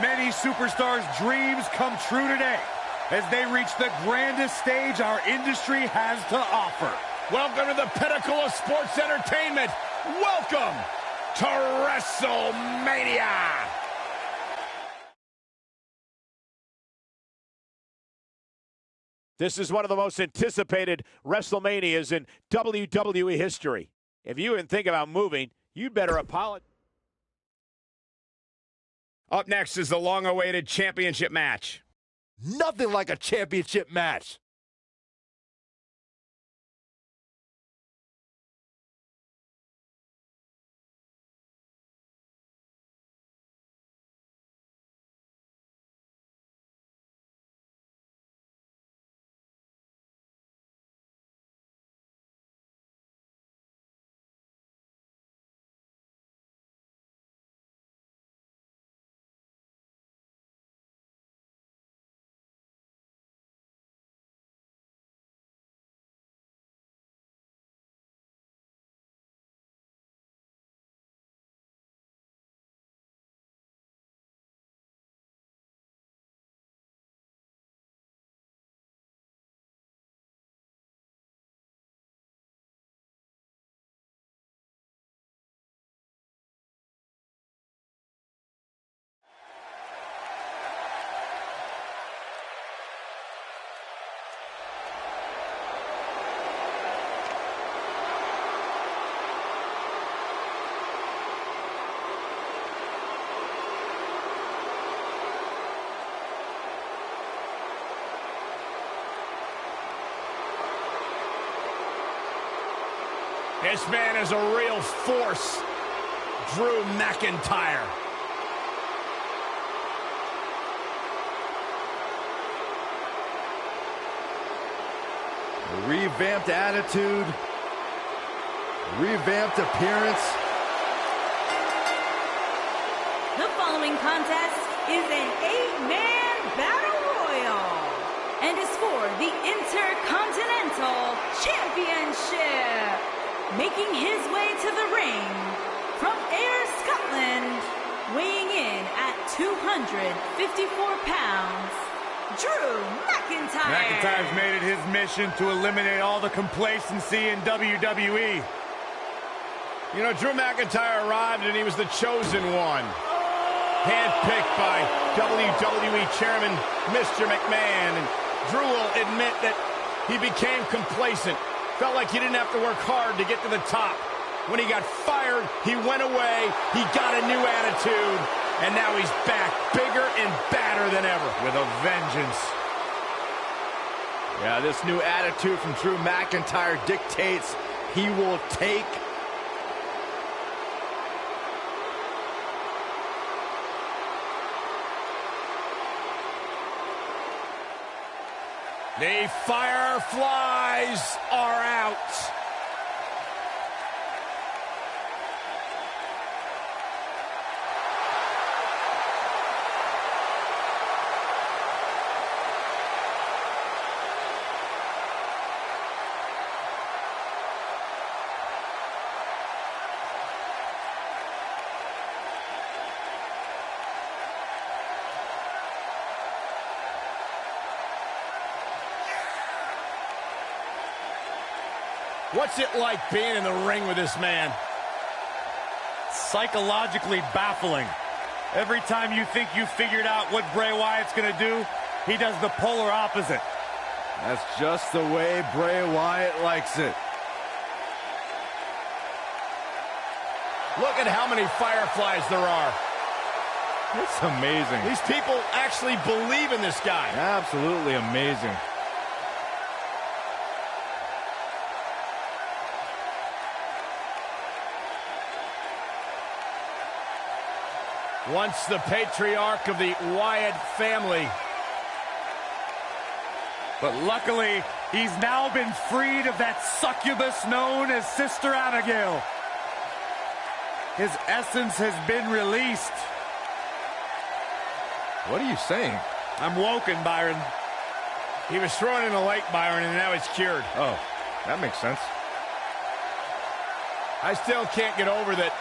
Many superstars' dreams come true today as they reach the grandest stage our industry has to offer. Welcome to the pinnacle of sports entertainment. Welcome to WrestleMania. This is one of the most anticipated WrestleManias in WWE history. If you didn't think about moving, you'd better apologize. Up next is the long-awaited championship match. Nothing like a championship match. This man is a real force, Drew McIntyre. A revamped attitude, revamped appearance. The following contest is an 8-man battle royal and is for the Intercontinental Championship. Making his way to the ring from Ayr, Scotland, weighing in at 254 pounds, Drew McIntyre. McIntyre's made it his mission to eliminate all the complacency in WWE. You know, Drew McIntyre arrived and he was the chosen one. Handpicked by WWE Chairman Mr. McMahon. And Drew will admit that he became complacent. Felt like he didn't have to work hard to get to the top. When he got fired, he went away, he got a new attitude, and now he's back, bigger and badder than ever. With a vengeance. Yeah, this new attitude from Drew McIntyre dictates he will take The Fireflies are out. What's it like being in the ring with this man? Psychologically baffling. Every time you think you figured out what Bray Wyatt's going to do, he does the polar opposite. That's just the way Bray Wyatt likes it. Look at how many Fireflies there are. It's amazing. These people actually believe in this guy. Absolutely amazing. Once the patriarch of the Wyatt family. But luckily, he's now been freed of that succubus known as Sister Abigail. His essence has been released. What are you saying? I'm woken, Byron. He was thrown in a lake, Byron, and now he's cured. Oh, that makes sense. I still can't get over that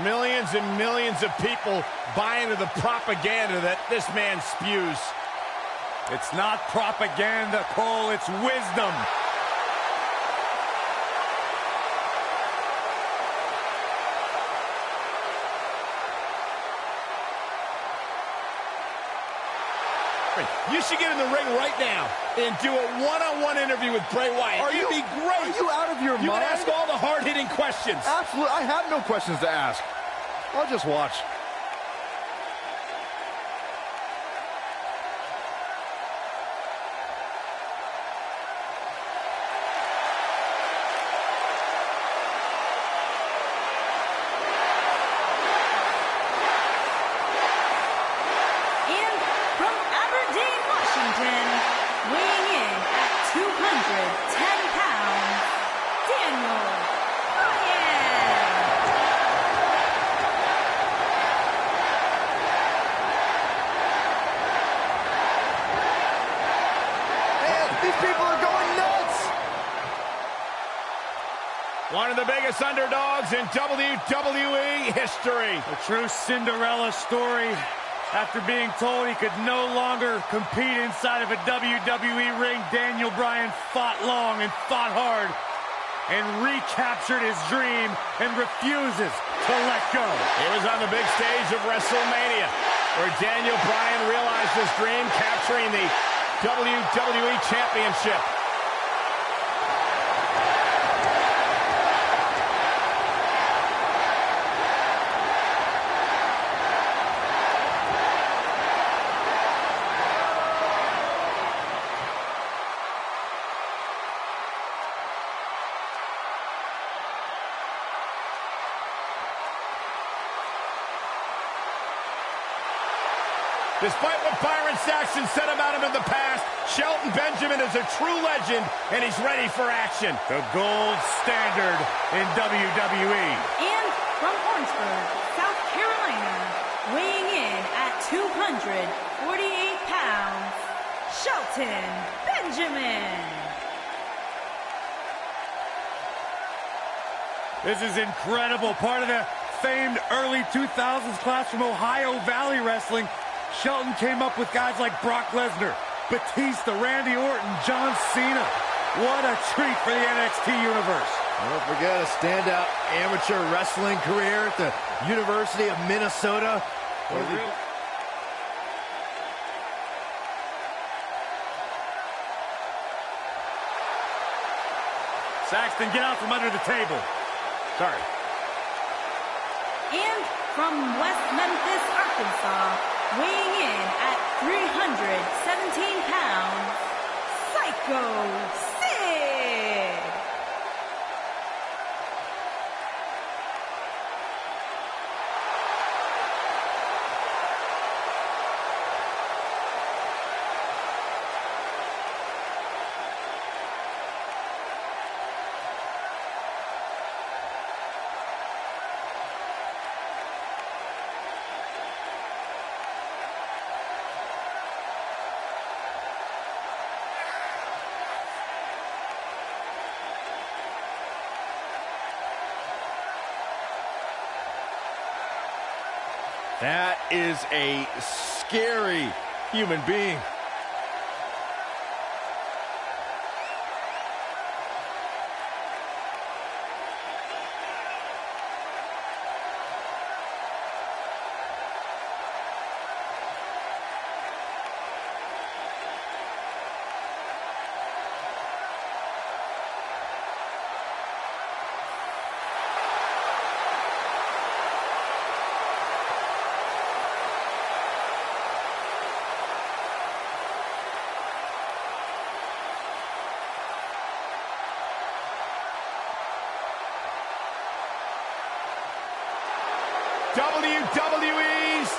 Millions and millions of people buy into the propaganda that this man spews. It's not propaganda, Cole, it's wisdom. You should get in the ring right now and do a one-on-one interview with Bray Wyatt. It'd be great. Are you out of your mind? You can ask all the hard-hitting questions. Absolutely. I have no questions to ask. I'll just watch. Weighing in at 210 pounds, Daniel Bryan. Man, these people are going nuts. One of the biggest underdogs in WWE history. A true Cinderella story. After being told he could no longer compete inside of a WWE ring, Daniel Bryan fought long and fought hard and recaptured his dream and refuses to let go. It was on the big stage of WrestleMania where Daniel Bryan realized his dream, capturing the WWE Championship. Despite what Byron Saxton said about him in the past, Shelton Benjamin is a true legend, and he's ready for action. The gold standard in WWE. And from Orangeburg, South Carolina, weighing in at 248 pounds, Shelton Benjamin. This is incredible. Part of the famed early 2000s class from Ohio Valley Wrestling. Shelton came up with guys like Brock Lesnar, Batista, Randy Orton, John Cena. What a treat for the NXT universe. Don't forget a standout amateur wrestling career at the University of Minnesota. Saxton, get out from under the table. Sorry. And from West Memphis, Arkansas, weighing in at 317 pounds, Psycho Sid. That is a scary human being. WWE's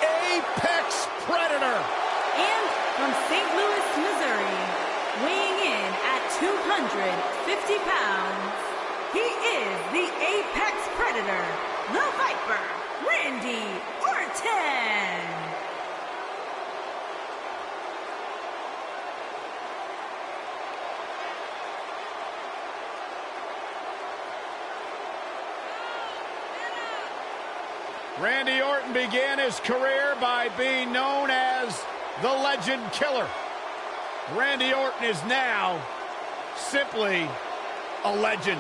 Apex Predator. And from St. Louis, Missouri, weighing in at 250 pounds, he is the Apex Predator, the Viper, Randy Orton. Randy Orton began his career by being known as the Legend Killer. Randy Orton is now simply a legend.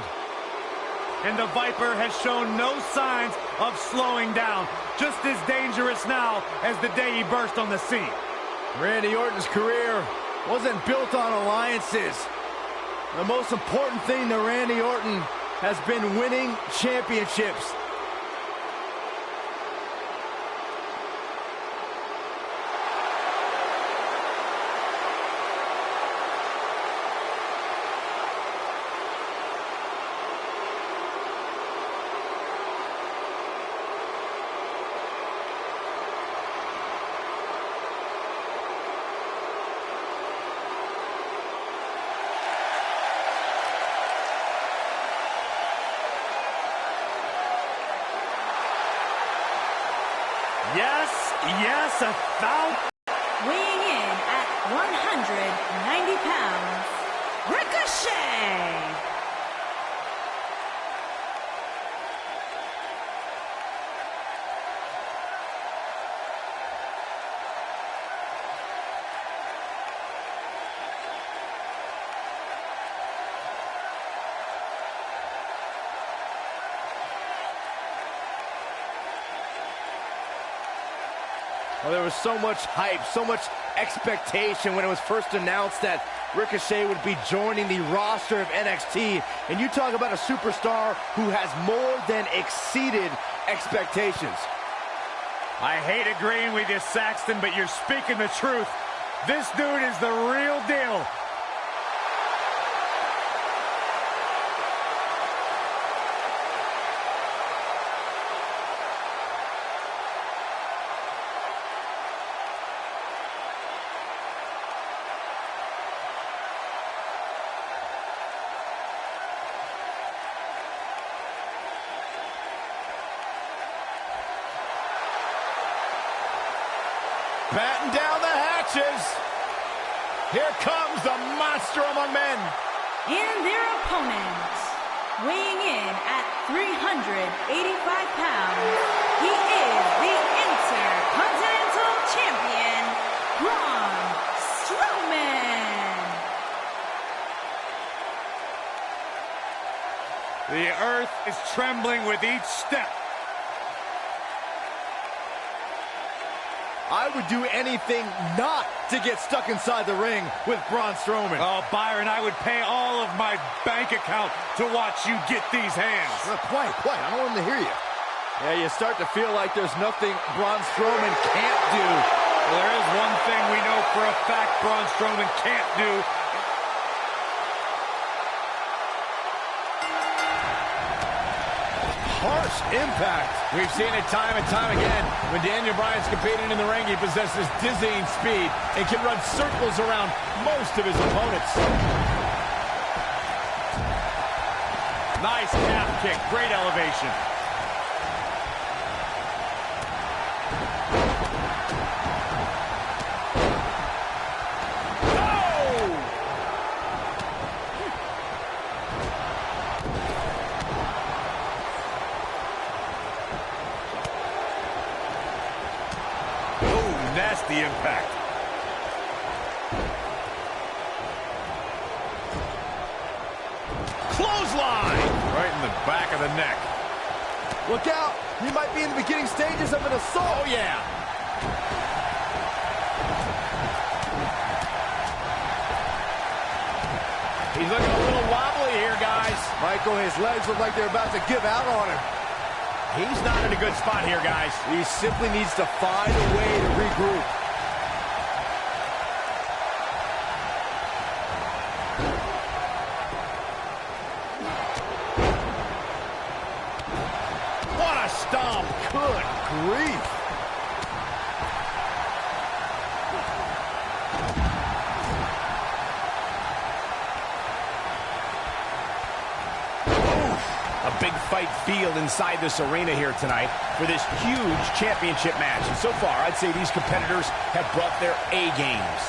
And the Viper has shown no signs of slowing down. Just as dangerous now as the day he burst on the scene. Randy Orton's career wasn't built on alliances. The most important thing to Randy Orton has been winning championships. Yes, 1,000. Weighing in at 190 pounds, Ricochet. Well, there was so much hype, so much expectation when it was first announced that Ricochet would be joining the roster of NXT. And you talk about a superstar who has more than exceeded expectations. I hate agreeing with you, Saxton, but you're speaking the truth. This dude is the real deal. Batten down the hatches. Here comes the monster among men. And their opponent, weighing in at 385 pounds, he is the Intercontinental Champion, Braun Strowman. The earth is trembling with each step. I would do anything not to get stuck inside the ring with Braun Strowman. Oh, Byron, I would pay all of my bank account to watch you get these hands. Quiet. I don't want him to hear you. Yeah, you start to feel like there's nothing Braun Strowman can't do. Well, there is one thing we know for a fact Braun Strowman can't do. Harsh impact. We've seen it time and time again. When Daniel Bryan's competing in the ring, he possesses dizzying speed and can run circles around most of his opponents. Nice calf kick, great elevation. Nasty impact. Clothesline! Right in the back of the neck. Look out! He might be in the beginning stages of an assault. Oh, yeah. He's looking a little wobbly here, guys. Michael, his legs look like they're about to give out on him. He's not in a good spot here, guys. He simply needs to find a way to regroup. What a stomp. Good grief. A big fight field inside this arena here tonight for this huge championship match. And so far, I'd say these competitors have brought their A games.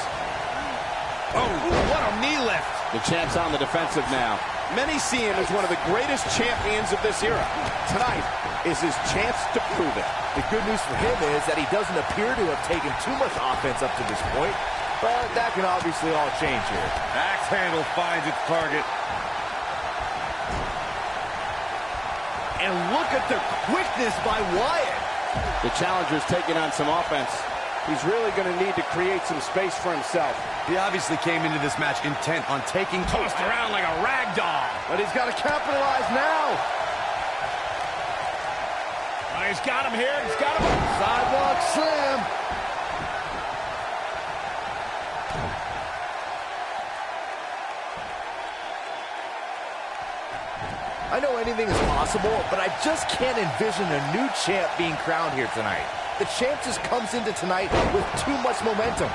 Oh, what a knee lift. The champ's on the defensive now. Many see him as one of the greatest champions of this era. Tonight is his chance to prove it. The good news for him is that he doesn't appear to have taken too much offense up to this point, but that can obviously all change here. Axe handle finds its target. And look at the quickness by Wyatt. The challenger's taking on some offense. He's really going to need to create some space for himself. He obviously came into this match intent on taking... Tossed around like a rag doll. But he's got to capitalize now. Oh, he's got him here. He's got him. Sidewalk slam. I know anything is possible, but I just can't envision a new champ being crowned here tonight. The champ just comes into tonight with too much momentum.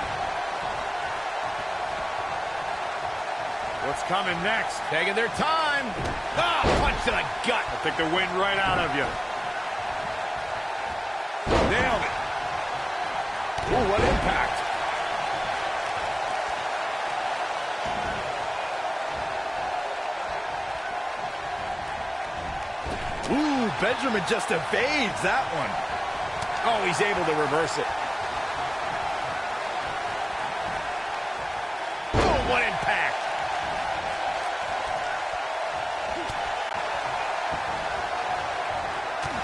What's coming next? Taking their time. Ah, punch to the gut. I think the wind right out of you. Nailed it. Ooh, what impact. Ooh, Benjamin just evades that one. Oh, he's able to reverse it. Oh, what impact.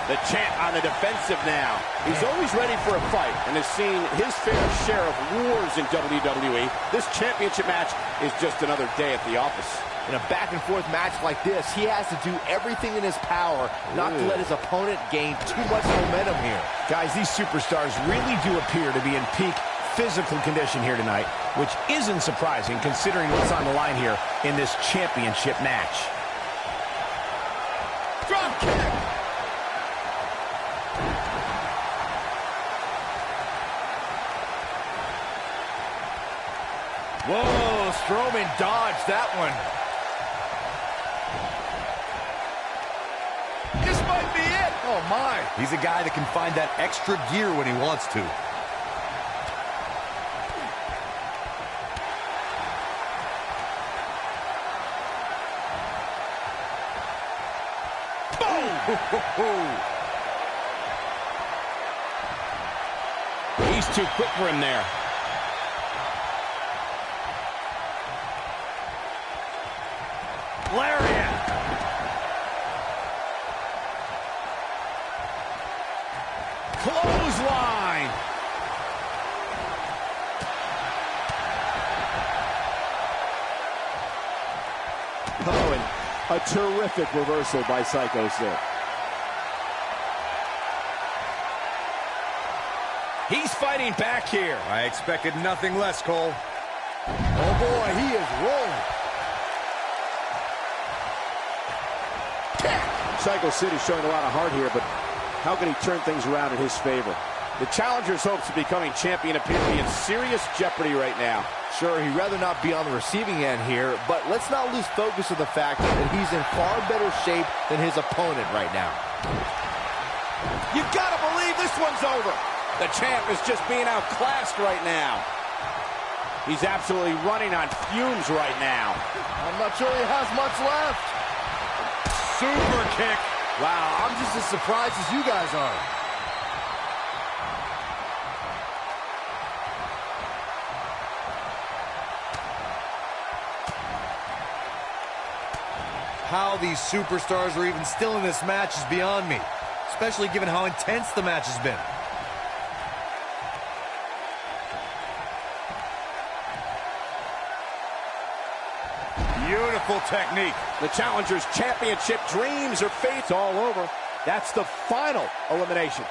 The champ on the defensive now. He's always ready for a fight and has seen his fair share of wars in WWE. This championship match is just another day at the office. In a back-and-forth match like this, he has to do everything in his power not to let his opponent gain too much momentum here. Guys, these superstars really do appear to be in peak physical condition here tonight, which isn't surprising considering what's on the line here in this championship match. Drop kick! Whoa, Strowman dodged that one. This might be it. Oh, my. He's a guy that can find that extra gear when he wants to. Boom! He's too quick for him there. Lariat. Clothesline. Oh, and a terrific reversal by Psycho Sid. He's fighting back here. I expected nothing less, Cole. Oh, boy, he is rolling. Psycho Sid is showing a lot of heart here, but how can he turn things around in his favor? The challenger's hopes of becoming champion appear to be in serious jeopardy right now. Sure, he'd rather not be on the receiving end here, but let's not lose focus of the fact that he's in far better shape than his opponent right now. You gotta believe this one's over. The champ is just being outclassed right now. He's absolutely running on fumes right now. I'm not sure he has much left. Super kick. Wow, I'm just as surprised as you guys are. How these superstars are even still in this match is beyond me, especially given how intense the match has been. Beautiful technique. The challenger's championship dreams are fate's all over. That's the final elimination.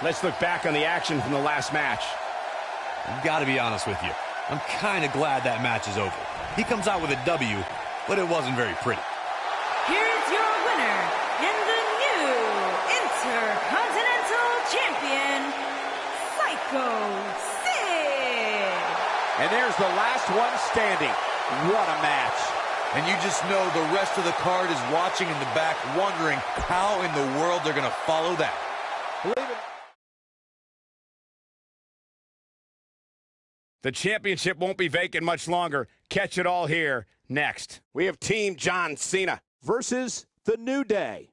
Let's look back on the action from the last match. I've got to be honest with you. I'm kind of glad that match is over. He comes out with a W, but it wasn't very pretty. Here's your winner and the new Intercontinental Champion, Psycho Sid. And there's the last one standing. What a match. And you just know the rest of the card is watching in the back, wondering how in the world they're going to follow that. The championship won't be vacant much longer. Catch it all here Next, we have Team John Cena versus The New Day.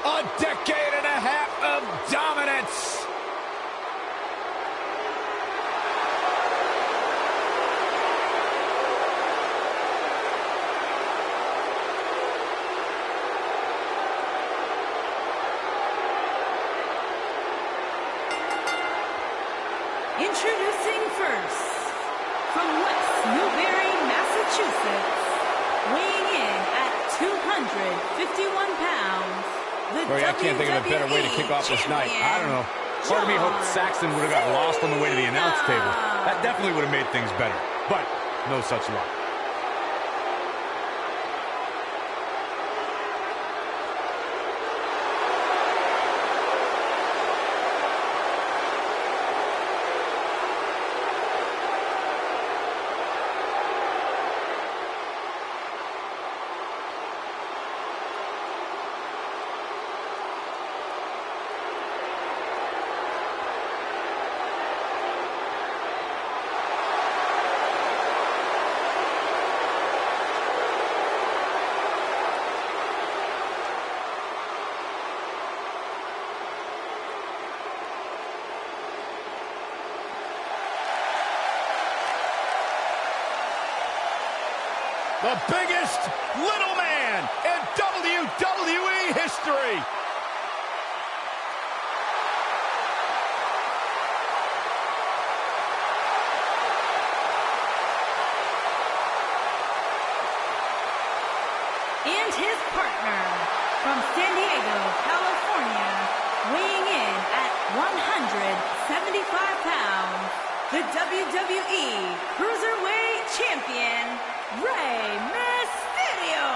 A decade and a half of dominance. Introducing first, from West Newbury, Massachusetts, weighing in at 251 pounds, Corey, I can't think of a better way to kick off this night. I don't know. Part of me hoped Saxton would have got lost on the way to the announce table. That definitely would have made things better. But no such luck. The biggest little man in WWE history. And his partner, from San Diego, California, weighing in at 175 pounds, the WWE Cruiserweight Champion, Rey Mysterio.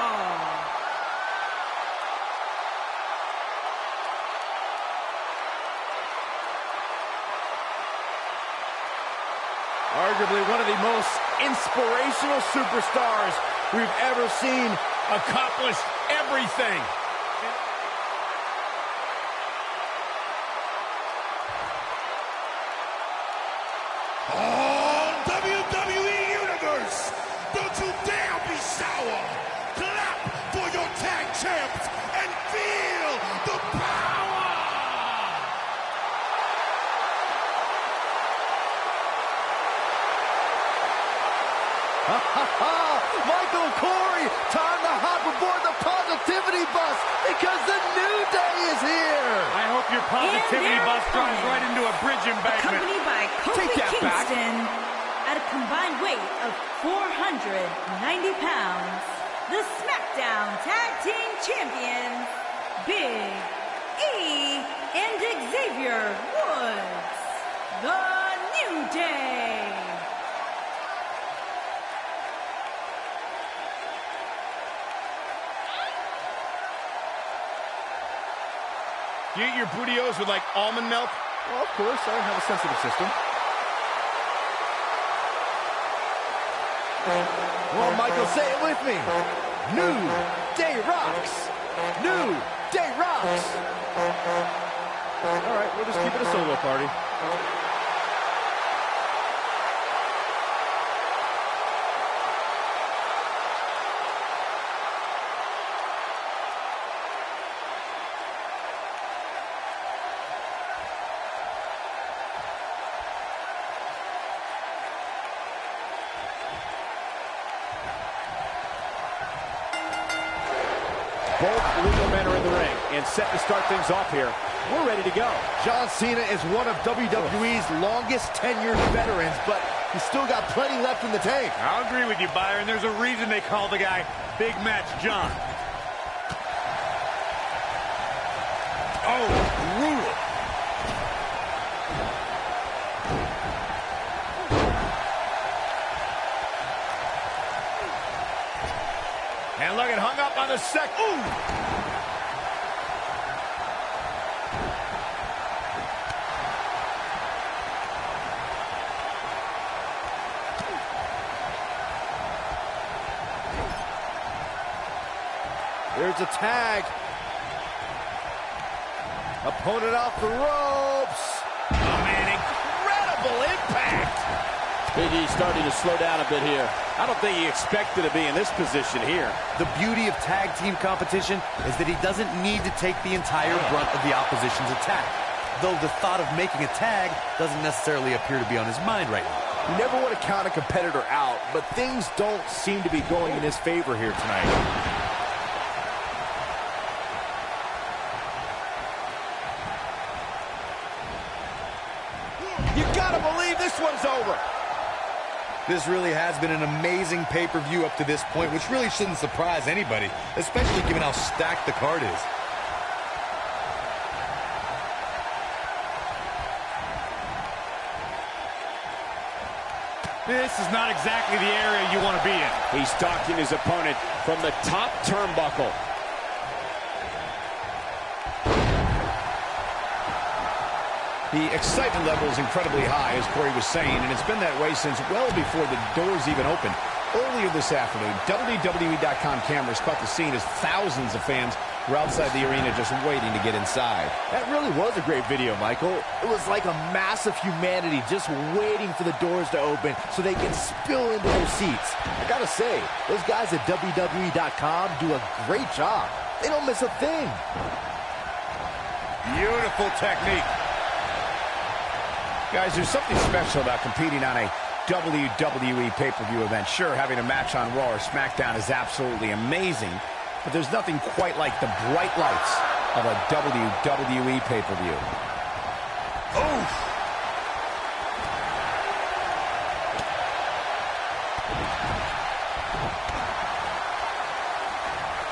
Arguably one of the most inspirational superstars we've ever seen. Accomplished everything. Oh, WWE Universe, don't you dare be sour. Clap for your tag champs and feel the power. Michael Corey, time to hop aboard the positivity bus because the New Day is here. I hope your positivity And bus drives opponent, right into a bridge embankment. accompanied by Kofi Take that back. Kingston, at a combined weight of 490 pounds, the SmackDown Tag Team Champions, Big E and Xavier Woods, the New Day. Do you eat your burritos with like almond milk? Well, of course, I have a sensitive system. Well, Michael, say it with me. New Day rocks. New Day rocks. All right, we'll just keep it a solo party. Both legal men are in the ring and set to start things off here. We're ready to go. John Cena is one of WWE's longest tenured veterans, but he's still got plenty left in the tank. I'll agree with you, Byron. There's a reason they call the guy Big Match John. Oh, brutal. And look at hung up on the second. Ooh! There's a tag. Opponent off the ropes. Oh, man, incredible impact. Big E starting to slow down a bit here. I don't think he expected to be in this position here. The beauty of tag team competition is that he doesn't need to take the entire brunt of the opposition's attack. Though the thought of making a tag doesn't necessarily appear to be on his mind right now. You never want to count a competitor out, but things don't seem to be going in his favor here tonight. You gotta believe this one's over. This really has been an amazing pay-per-view up to this point, which really shouldn't surprise anybody, especially given how stacked the card is. This is not exactly the area you want to be in. He's stalking his opponent from the top turnbuckle. The excitement level is incredibly high, as Corey was saying, and it's been that way since well before the doors even opened. Earlier this afternoon, WWE.com cameras caught the scene as thousands of fans were outside the arena just waiting to get inside. That really was a great video, Michael. It was like a mass of humanity just waiting for the doors to open so they can spill into their seats. I gotta say, those guys at WWE.com do a great job. They don't miss a thing. Beautiful technique. Guys, there's something special about competing on a WWE pay-per-view event. Sure, having a match on Raw or SmackDown is absolutely amazing, but there's nothing quite like the bright lights of a WWE pay-per-view. Oof!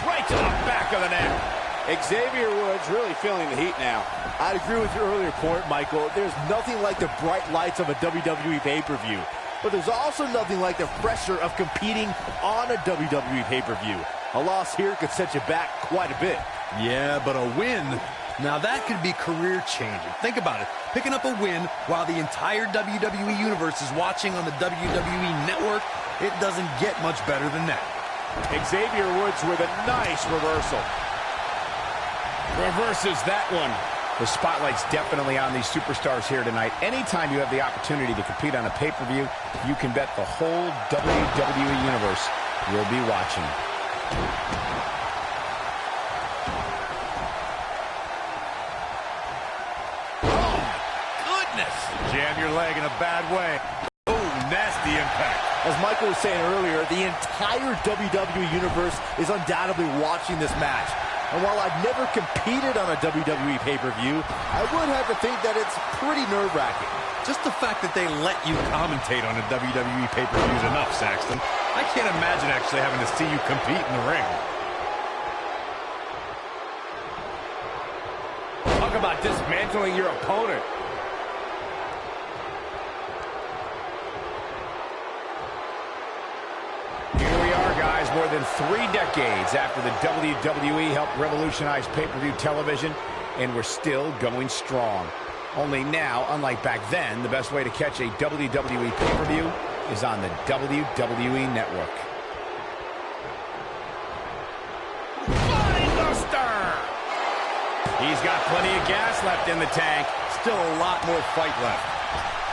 Right to the back of the neck. Xavier Woods really feeling the heat now. I'd agree with your earlier point, Michael. There's nothing like the bright lights of a WWE pay-per-view. But there's also nothing like the pressure of competing on a WWE pay-per-view. A loss here could set you back quite a bit. Yeah, but a win, now that could be career-changing. Think about it. Picking up a win while the entire WWE Universe is watching on the WWE Network, it doesn't get much better than that. Xavier Woods with a nice reversal. Reverses that one. The spotlight's definitely on these superstars here tonight. Anytime you have the opportunity to compete on a pay-per-view, you can bet the whole WWE Universe will be watching. Oh, my goodness. Jam your leg in a bad way. Oh, nasty impact. As Michael was saying earlier, the entire WWE Universe is undoubtedly watching this match. And while I've never competed on a WWE pay-per-view, I would have to think that it's pretty nerve-wracking. Just the fact that they let you commentate on a WWE pay-per-view is enough, Saxton. I can't imagine actually having to see you compete in the ring. Talk about dismantling your opponent. More than 3 decades after the WWE helped revolutionize pay-per-view television, and we're still going strong. Only now, unlike back then, the best way to catch a WWE pay-per-view is on the WWE Network. Buster! He's got plenty of gas left in the tank. Still a lot more fight left.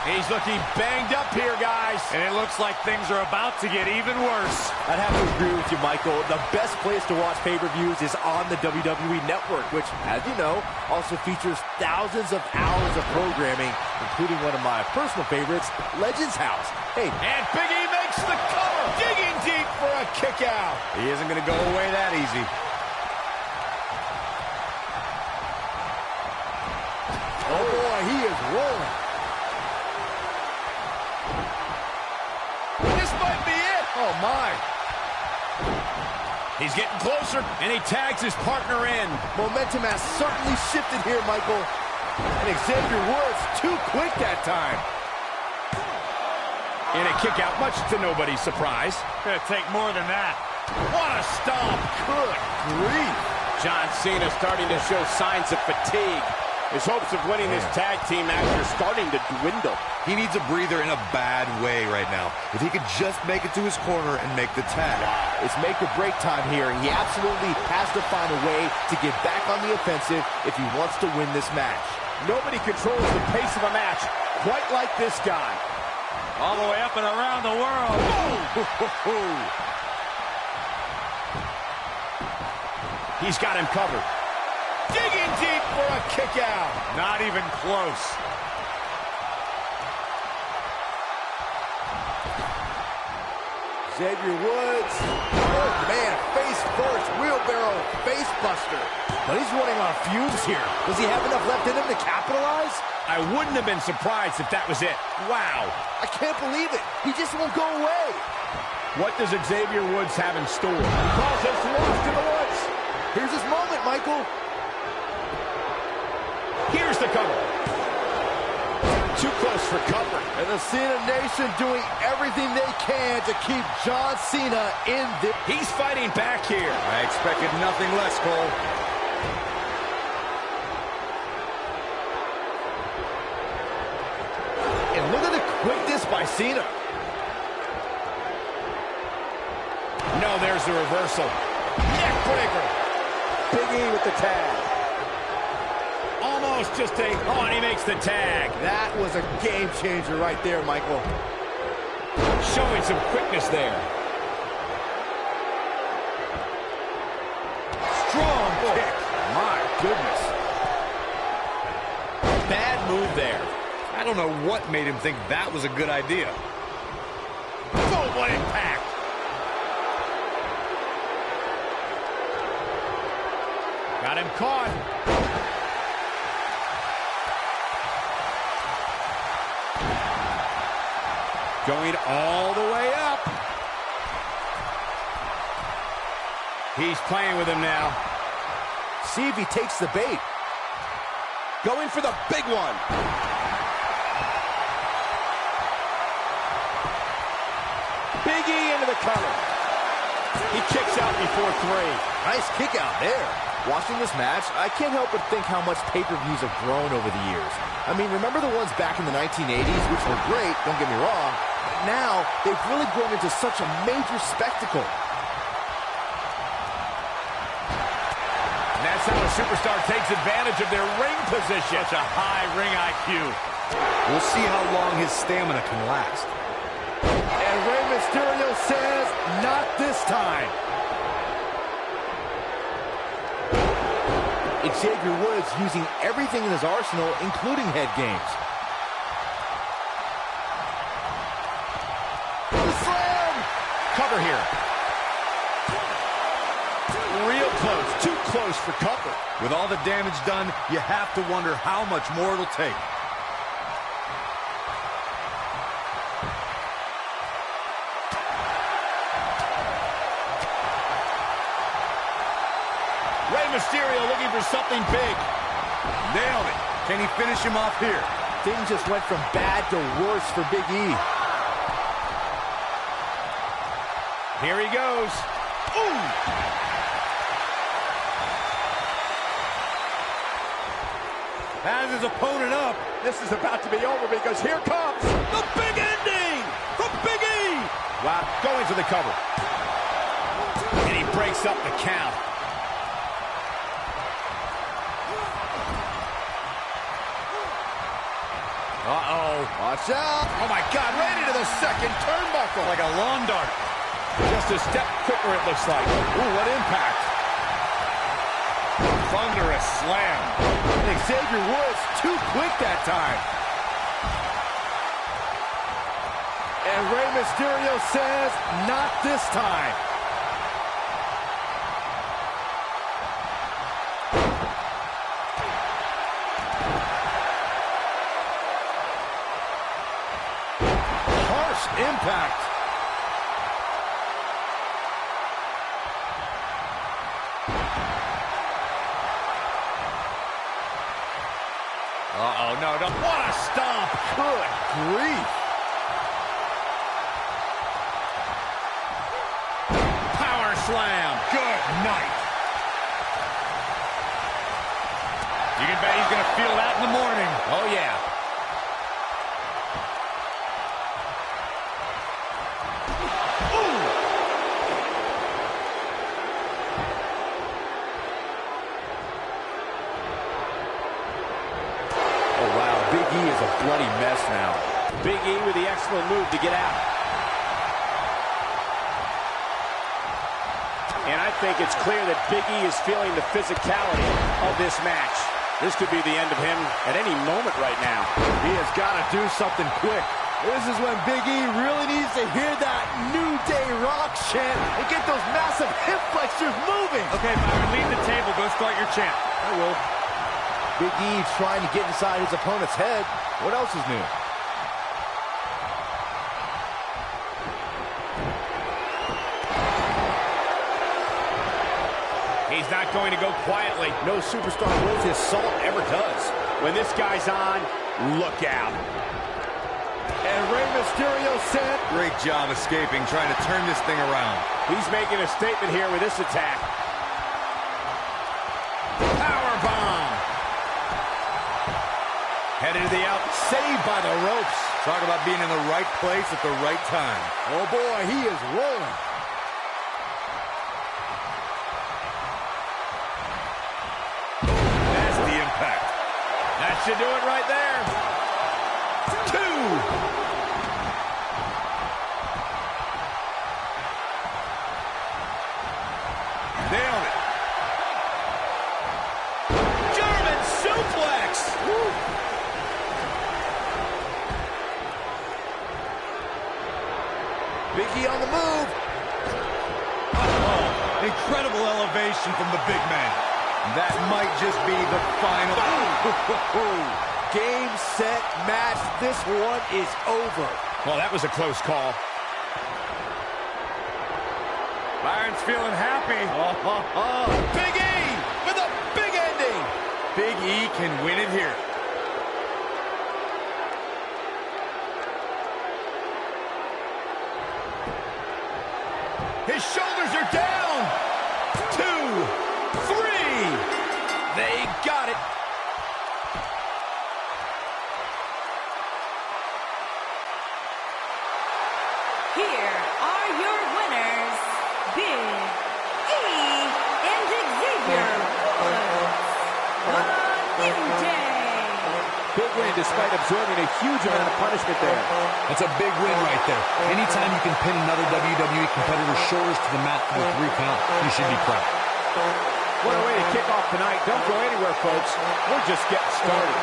He's looking banged up here, guys. And it looks like things are about to get even worse. I'd have to agree with you, Michael. The best place to watch pay-per-views is on the WWE Network, which, as you know, also features thousands of hours of programming, including one of my personal favorites, Legends House. Hey, and Big E makes the cover, digging deep for a kick out. He isn't going to go away that easy. Oh boy, he is rolling. This might be it. Oh my. He He's getting closer, and he tags his partner in. Momentum has certainly shifted here, Michael. And Xavier Woods too quick that time. And a kick out, much to nobody's surprise. Gonna take more than that. What a stomp. Good grief. John Cena starting to show signs of fatigue. His hopes of winning this tag team match are starting to dwindle. He needs a breather in a bad way right now. If he could just make it to his corner and make the tag. It's make or break time here. He absolutely has to find a way to get back on the offensive if he wants to win this match. Nobody controls the pace of a match quite like this guy. All the way up and around the world. He's got him covered. Digging deep for a kick out. Not even close. Xavier Woods. Oh, man, face first, wheelbarrow, face buster. But he's running on fumes here. Does he have enough left in him to capitalize? I wouldn't have been surprised if that was it. Wow. I can't believe it. He just won't go away. What does Xavier Woods have in store? He calls us lost in the woods. Here's his moment, Michael. Here's the cover. Too close for comfort. And the Cena Nation doing everything they can to keep John Cena in this. He's fighting back here. I expected nothing less, Cole. And look at the quickness by Cena. No, there's the reversal. Neck breaker. Big E with the tag. Almost just a... Oh, and he makes the tag. That was a game changer right there, Michael. Showing some quickness there. Strong kick. My goodness. Bad move there. I don't know what made him think that was a good idea. Oh, what impact. Got him caught. Going all the way up. He's playing with him now. See if he takes the bait. Going for the big one. Big E into the cover. He kicks out before 3. Nice kick out there. Watching this match, I can't help but think how much pay-per-views have grown over the years. I mean, remember the ones back in the 1980s, which were great, don't get me wrong, but now they've really grown into such a major spectacle. And that's how a superstar takes advantage of their ring position. Such a high ring IQ. We'll see how long his stamina can last. And Rey Mysterio says, not this time. Xavier Woods using everything in his arsenal, including head games. The slam! Cover here. Real close. Too close for comfort. With all the damage done, you have to wonder how much more it'll take. Rey Mysterio looking for something big. Nailed it. Can he finish him off here? Things just went from bad to worse for Big E. Here he goes. Ooh! Has his opponent up. This is about to be over because here comes the big ending from Big E. Wow, going for the cover. And he breaks up the count. Uh-oh. Watch out. Oh, my God, right into the second turnbuckle. Like a lawn dart. Just a step quicker, it looks like. Ooh, what impact. Thunderous slam. And Xavier Woods too quick that time. And Rey Mysterio says, not this time. Harsh impact. What a stomp. Good grief. Power slam. Good night. You can bet he's going to feel that in the morning. Oh, yeah. Oh, wow. Big E is a bloody mess now. Big E with the excellent move to get out. And I think it's clear that Big E is feeling the physicality of this match. This could be the end of him at any moment right now. He has got to do something quick. This is when Big E really needs to hear that New Day Rock chant and get those massive hip flexors moving. Okay, Byron, leave the table. Go start your chant. I will. Big E trying to get inside his opponent's head. What else is new? He's not going to go quietly. No superstar worth his salt ever does. When this guy's on, look out. And Rey Mysterio said, Great job escaping, trying to turn this thing around. He's making a statement here with this attack. Power bomb. headed to the out, saved by the ropes. Talk about being in the right place at the right time. Oh boy, he is rolling. That's the impact. That should do it right there. 2. Nailed it. German suplex. Woo. Big E on the move. Oh, incredible elevation from the big man. That might just be the final. Game, set, match. This one is over. Well, that was a close call. Byron's feeling happy. Big E with a big ending. Big E can win it here. His shoulders are down. 2, 3. They got it. Here are your winners, Big E and Xavier Woods. The New Day. Big win despite absorbing a huge amount of punishment there. That's a big win right there. Anytime you can pin another WWE competitor's shoulders to the mat for a 3 count, you should be proud. What a way to kick off tonight. Don't go anywhere, folks. We're just getting started.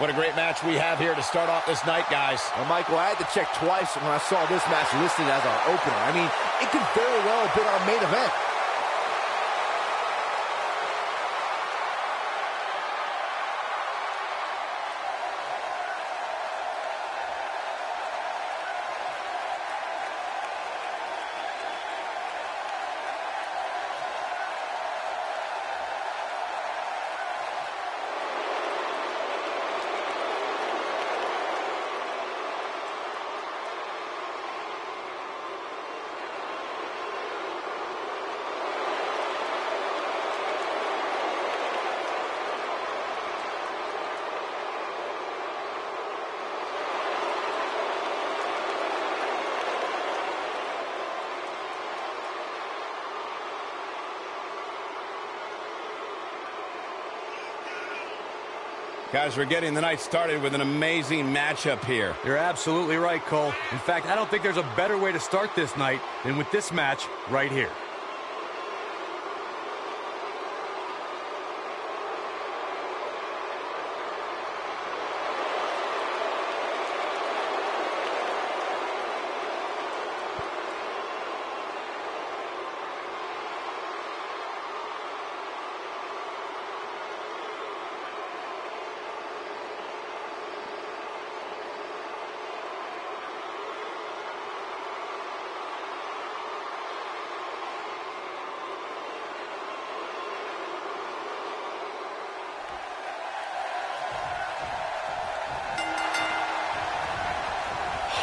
What a great match we have here to start off this night, guys. Well, Michael, I had to check twice when I saw this match listed as our opener. I mean, it could very well have been our main event. Guys, we're getting the night started with an amazing matchup here. You're absolutely right, Cole. In fact, I don't think there's a better way to start this night than with this match right here.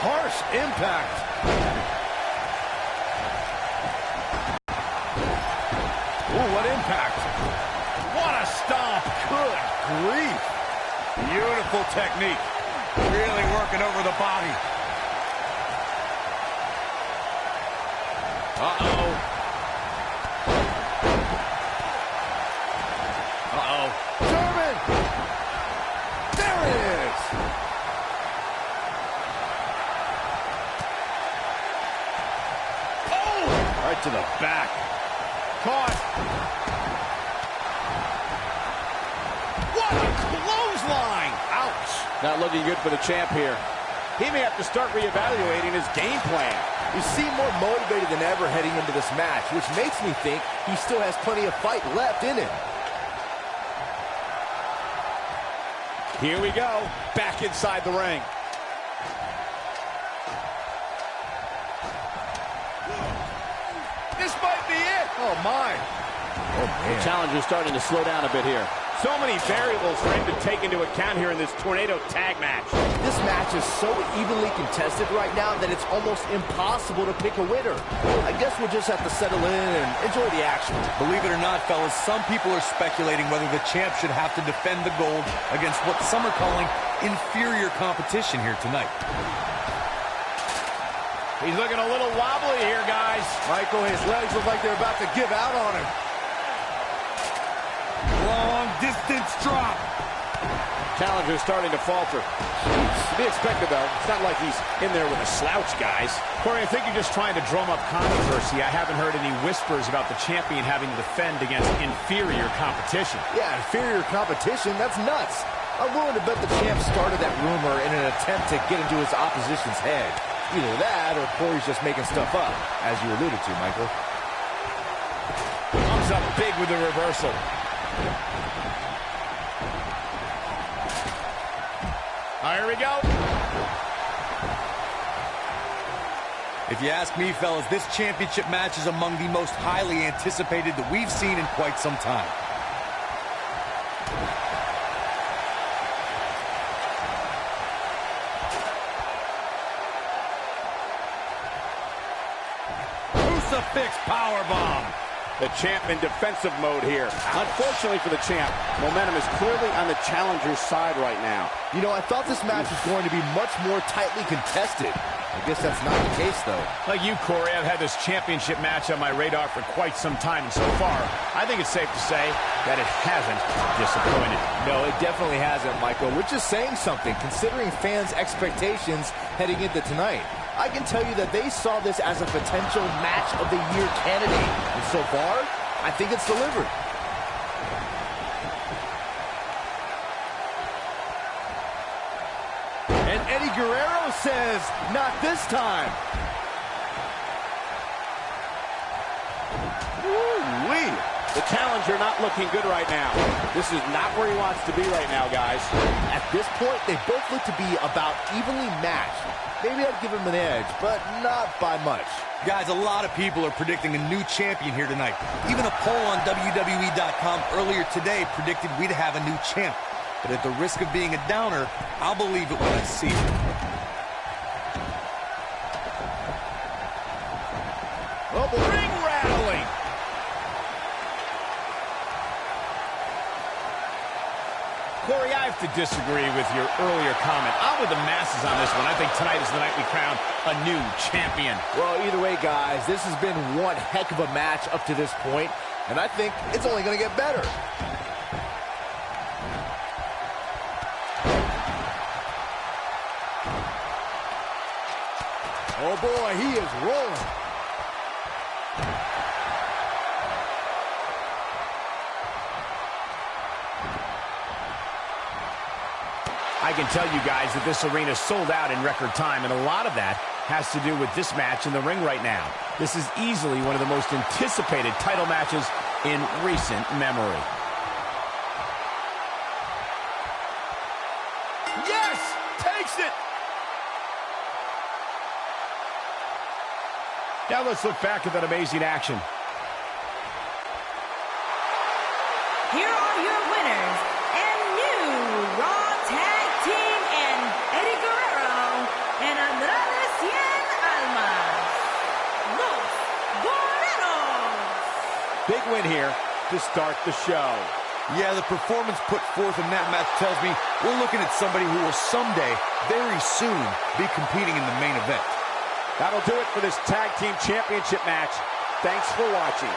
Harsh impact. Ooh, what impact. What a stomp. Good grief. Beautiful technique. Really working over the body. Uh-oh. Uh-oh. German. There it is. Right to the back. Caught. What a clothesline. Ouch. Not looking good for the champ here. He may have to start reevaluating his game plan. You seem more motivated than ever heading into this match, which makes me think he still has plenty of fight left in him. Here we go. Back inside the ring. This might be it. Oh, my. Oh, man. The challenger's starting to slow down a bit here. So many variables for him to take into account here in this tornado tag match. This match is so evenly contested right now that it's almost impossible to pick a winner. I guess we'll just have to settle in and enjoy the action. Believe it or not, fellas, some people are speculating whether the champ should have to defend the gold against what some are calling inferior competition here tonight. He's looking a little wobbly here, guys. Michael, his legs look like they're about to give out on him. Long distance drop. Challenger's starting to falter. To be expected, though. It's not like he's in there with a slouch, guys. Corey, I think you're just trying to drum up controversy. I haven't heard any whispers about the champion having to defend against inferior competition. Yeah, inferior competition? That's nuts. I'm willing to bet the champ started that rumor in an attempt to get into his opposition's head. Either that or Corey's just making stuff up, as you alluded to, Michael. Comes up big with the reversal. Here we go. If you ask me, fellas, this championship match is among the most highly anticipated that we've seen in quite some time. Crucifix powerbomb. The champ in defensive mode here. Unfortunately for the champ, momentum is clearly on the challenger's side right now. You know, I thought this match was going to be much more tightly contested. I guess that's not the case, though. Like you, Corey, I've had this championship match on my radar for quite some time, and so far, I think it's safe to say that it hasn't disappointed. No, it definitely hasn't, Michael, which is saying something, considering fans' expectations heading into tonight. I can tell you that they saw this as a potential match of the year candidate. And so far, I think it's delivered. says, not this time. Woo-wee. The challenger not looking good right now. This is not where he wants to be right now, guys. At this point, they both look to be about evenly matched. Maybe I'd give him an edge, but not by much. Guys, a lot of people are predicting a new champion here tonight. Even a poll on WWE.com earlier today predicted we'd have a new champ. But at the risk of being a downer, I'll believe it when I see it. Oh, the ring rattling. Corey, I have to disagree with your earlier comment. I'm with the masses on this one. I think tonight is the night we crown a new champion. Well, either way, guys, this has been one heck of a match up to this point, and I think it's only going to get better. Oh boy, he is rolling. I can tell you guys that this arena sold out in record time, and a lot of that has to do with this match in the ring right now. This is easily one of the most anticipated title matches in recent memory. Yes! Takes it! Now let's look back at that amazing action. Here are your winners and new Raw Tag Team and Eddie Guerrero and Andrade Cien Almas, Los Guerreros. Big win here to start the show. Yeah, the performance put forth in that match tells me we're looking at somebody who will someday, very soon, be competing in the main event. That'll do it for this Tag Team Championship match. Thanks for watching.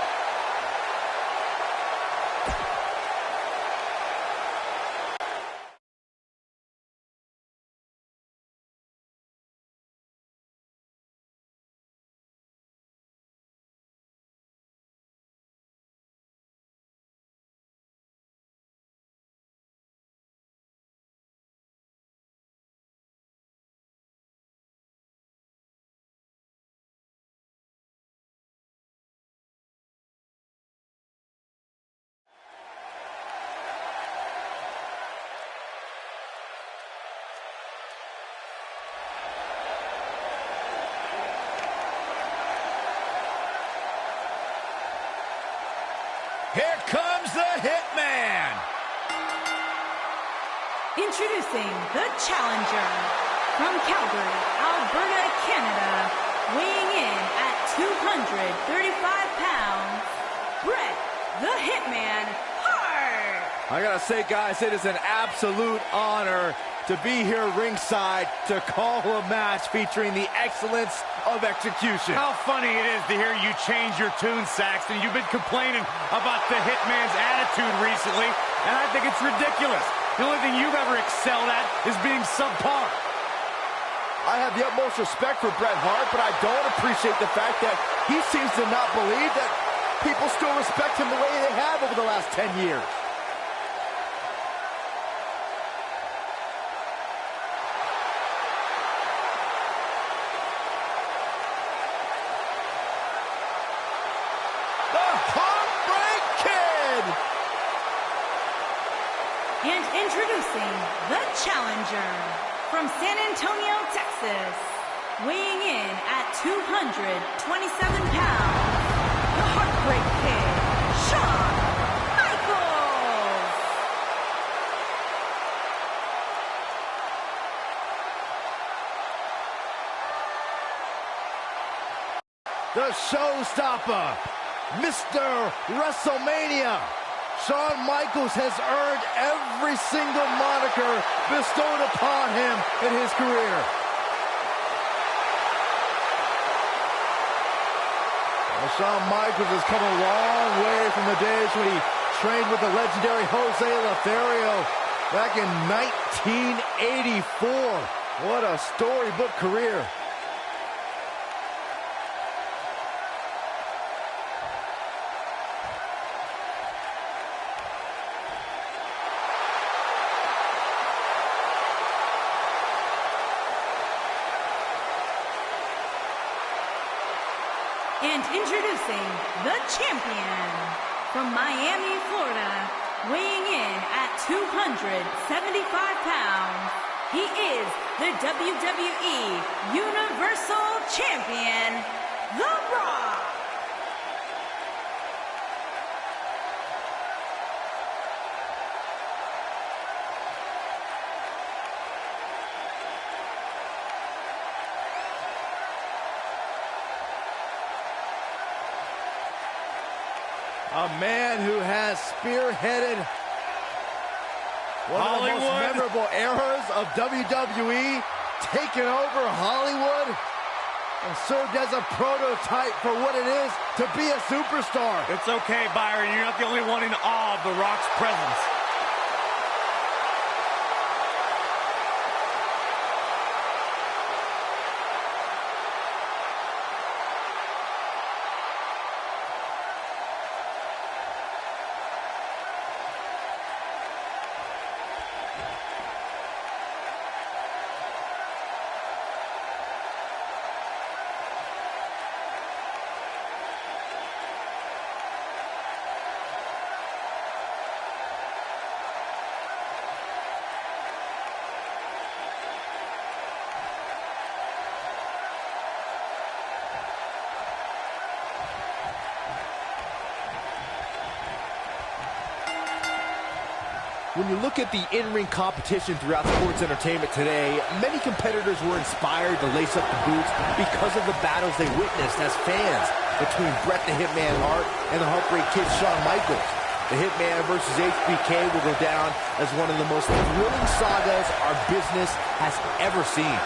Here comes the Hitman! Introducing the challenger from Calgary, Alberta, Canada, weighing in at 235 pounds, Bret the Hitman Hart. I gotta say, guys, it is an absolute honor to be here ringside to call a match featuring the excellence of execution. How funny it is to hear you change your tune, Saxton. You've been complaining about the Hitman's attitude recently, and I think it's ridiculous. The only thing you've ever excelled at is being subpar. I have the utmost respect for Bret Hart, but I don't appreciate the fact that he seems to not believe that people still respect him the way they have over the last 10 years. And introducing the challenger from San Antonio, Texas, weighing in at 227 pounds, the Heartbreak Kid, Shawn Michaels. The showstopper, Mr. WrestleMania. Shawn Michaels has earned every single moniker bestowed upon him in his career. Well, Shawn Michaels has come a long way from the days when he trained with the legendary Jose Lothario back in 1984. What a storybook career. And introducing the champion from Miami, Florida, weighing in at 275 pounds, he is the WWE Universal Champion, The Rock. A man who has spearheaded one of the most memorable eras of WWE, taken over Hollywood, and served as a prototype for what it is to be a superstar. It's okay, Byron. You're not the only one in awe of The Rock's presence. When you look at the in-ring competition throughout sports entertainment today, many competitors were inspired to lace up the boots because of the battles they witnessed as fans between Bret the Hitman Hart and the Heartbreak Kid Shawn Michaels. The Hitman versus HBK will go down as one of the most thrilling sagas our business has ever seen.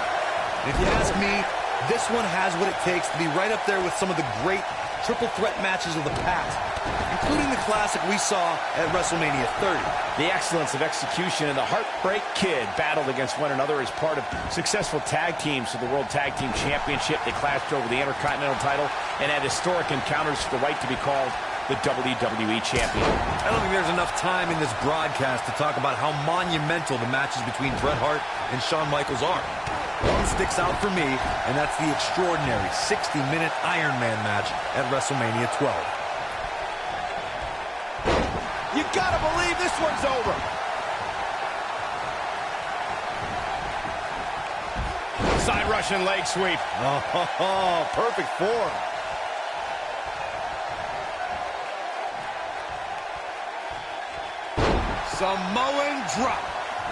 If you ask me, this one has what it takes to be right up there with some of the great triple threat matches of the past, including the classic we saw at WrestleMania 30. The excellence of execution and the Heartbreak Kid battled against one another as part of successful tag teams for the World Tag Team Championship. They clashed over the Intercontinental title and had historic encounters for the right to be called the WWE Champion. I don't think there's enough time in this broadcast to talk about how monumental the matches between Bret Hart and Shawn Michaels are. One sticks out for me, and that's the extraordinary 60-minute Iron Man match at WrestleMania 12. You gotta believe this one's over. Side Russian leg sweep. Oh, perfect form. Samoan drop.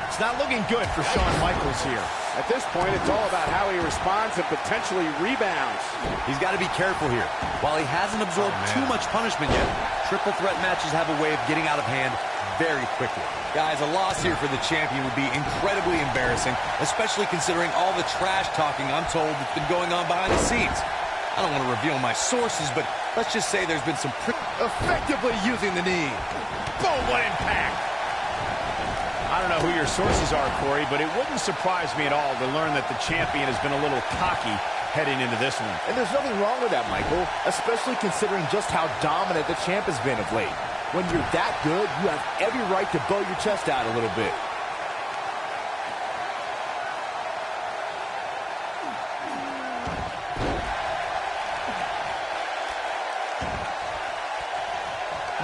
It's not looking good for Shawn Michaels here. At this point, it's all about how he responds and potentially rebounds. He's got to be careful here. While he hasn't absorbed too much punishment yet, triple threat matches have a way of getting out of hand very quickly. Guys, a loss here for the champion would be incredibly embarrassing, especially considering all the trash talking I'm told that's been going on behind the scenes. I don't want to reveal my sources, but let's just say there's been some Effectively using the knee. Boom, what impact! I don't know who your sources are, Corey, but it wouldn't surprise me at all to learn that the champion has been a little cocky heading into this one. And there's nothing wrong with that, Michael, especially considering just how dominant the champ has been of late. When you're that good, you have every right to bow your chest out a little bit.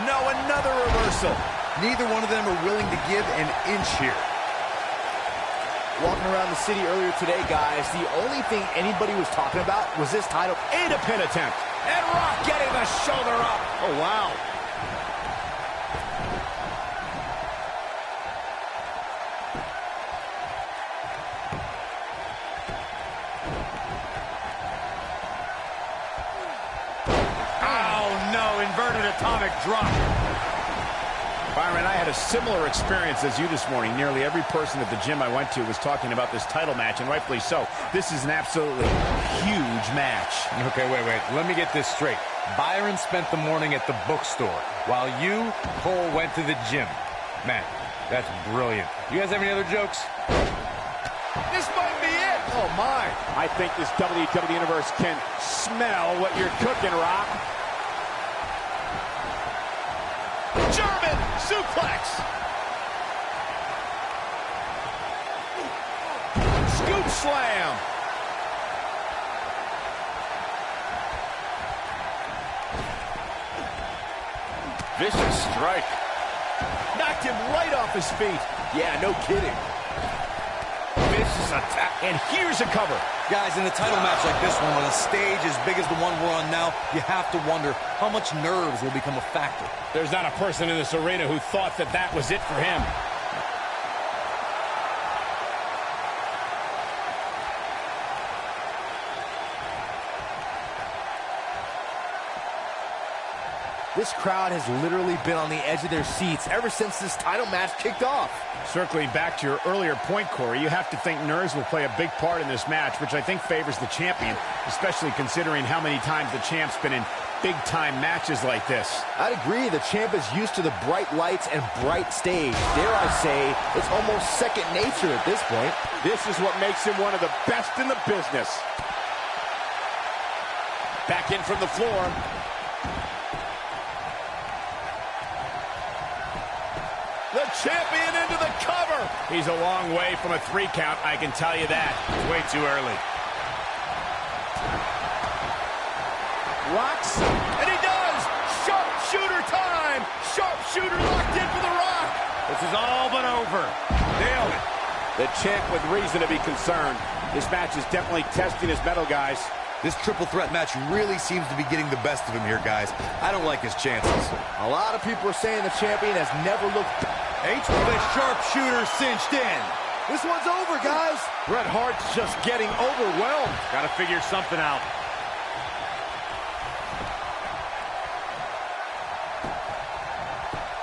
No, another reversal. Neither one of them are willing to give an inch here. Walking around the city earlier today, guys, the only thing anybody was talking about was this title And a pin attempt. And Rock getting the shoulder up. Oh, wow. Oh, no, inverted atomic drop. Byron, I had a similar experience as you this morning. Nearly every person at the gym I went to was talking about this title match, and rightfully so. This is an absolutely huge match. Okay, wait. Let me get this straight. Byron spent the morning at the bookstore, while you, Cole, went to the gym. Man, that's brilliant. You guys have any other jokes? This might be it. Oh, my. I think this WWE Universe can smell what you're cooking, Rock. German suplex. Scoop slam. Vicious strike. Knocked him right off his feet. Yeah, no kidding. Vicious attack. And here's a cover. Guys, in a title match like this one, on a stage as big as the one we're on now, you have to wonder how much nerves will become a factor. There's not a person in this arena who thought that that was it for him. This crowd has literally been on the edge of their seats ever since this title match kicked off. Circling back to your earlier point, Corey, you have to think nerves will play a big part in this match, which I think favors the champion, especially considering how many times the champ's been in big-time matches like this. I'd agree. The champ is used to the bright lights and bright stage. Dare I say, it's almost second nature at this point. This is what makes him one of the best in the business. Back in from the floor. The champion into the cover. He's a long way from a 3 count, I can tell you that. It's way too early. Rocks, and he does! Sharpshooter time! Sharpshooter locked in for the Rock! This is all but over. Nailed it. The champ with reason to be concerned. This match is definitely testing his mettle, guys. This triple threat match really seems to be getting the best of him here, guys. I don't like his chances. A lot of people are saying the champion has never looked... H with a sharpshooter cinched in. This one's over, guys. Bret Hart's just getting overwhelmed. Got to figure something out.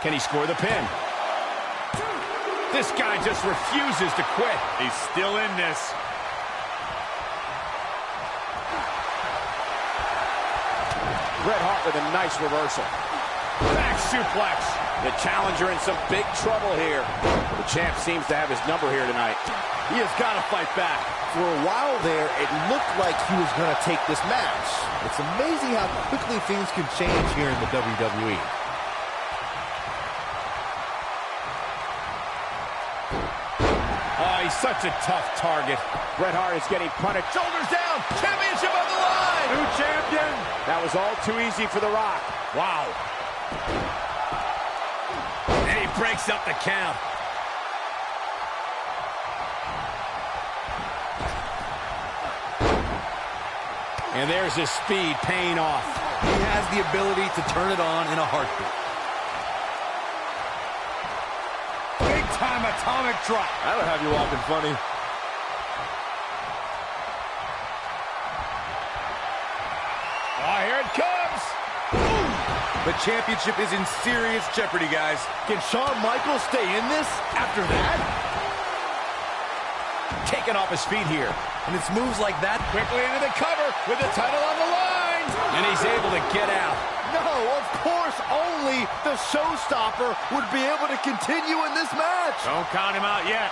Can he score the pin? This guy just refuses to quit. He's still in this. Bret Hart with a nice reversal. Back suplex. The challenger in some big trouble here. The champ seems to have his number here tonight. He has got to fight back. For a while there, it looked like he was going to take this match. It's amazing how quickly things can change here in the WWE. Oh, he's such a tough target. Bret Hart is getting punished. Shoulders down. Championship on the line. New champion. That was all too easy for The Rock. Wow. And he breaks up the count. And there's his speed paying off. He has the ability to turn it on in a heartbeat. Big-time atomic drop. That'll have you walking funny. Oh, here it comes. The championship is in serious jeopardy, guys. Can Shawn Michaels stay in this after that? Taken off his feet here. And it's moves like that. Quickly into the cover with the title on the line. And he's able to get out. No, of course, only the showstopper would be able to continue in this match. Don't count him out yet.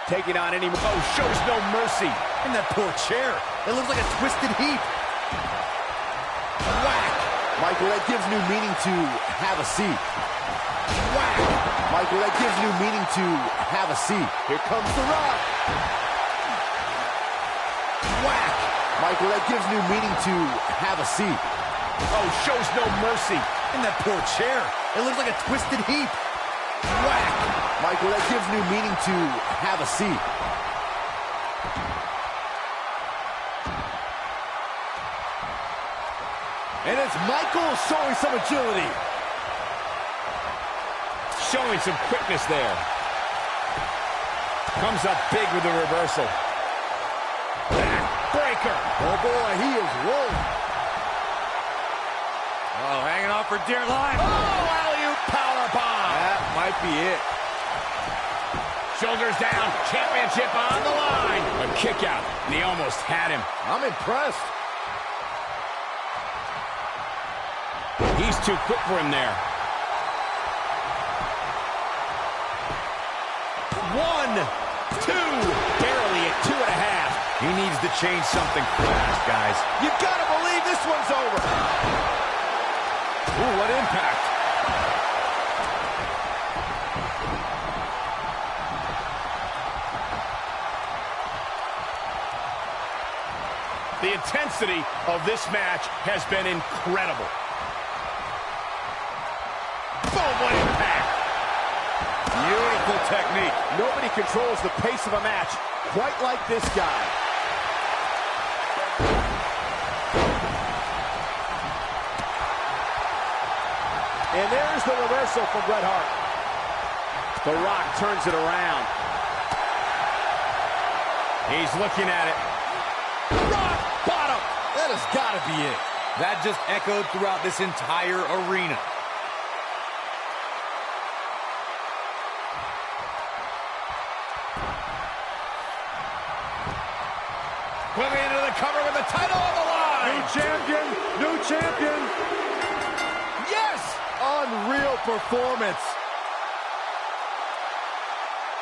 Taking on any... Oh, shows no mercy. And that poor chair. It looks like a twisted heap. Whack! Michael, that gives new meaning to have a seat. Whack! Michael, that gives new meaning to have a seat. Here comes The Rock. Whack! Michael, that gives new meaning to have a seat. Oh, shows no mercy. And that poor chair. It looks like a twisted heap. Whack! Michael, that gives new meaning to have a seat. And it's Michael showing some agility. Showing some quickness there. Comes up big with the reversal. Backbreaker. Oh boy, he is rolling. Oh, hanging on for dear life. Oh, alley-oop powerbomb. That might be it. Shoulders down. Championship on the line. A kick out. And he almost had him. I'm impressed. He's too quick for him there. 1, 2. Barely at 2.5. He needs to change something fast, guys. You gotta believe this one's over. Ooh, what impact. The intensity of this match has been incredible. Boom, what impact. Beautiful technique. Nobody controls the pace of a match quite like this guy. And there's the reversal from Bret Hart. The Rock turns it around. He's looking at it. Rock bottom. That has got to be it. That just echoed throughout this entire arena. Quickly into the cover with the title on the line. New champion, new champion. Yes! Unreal performance.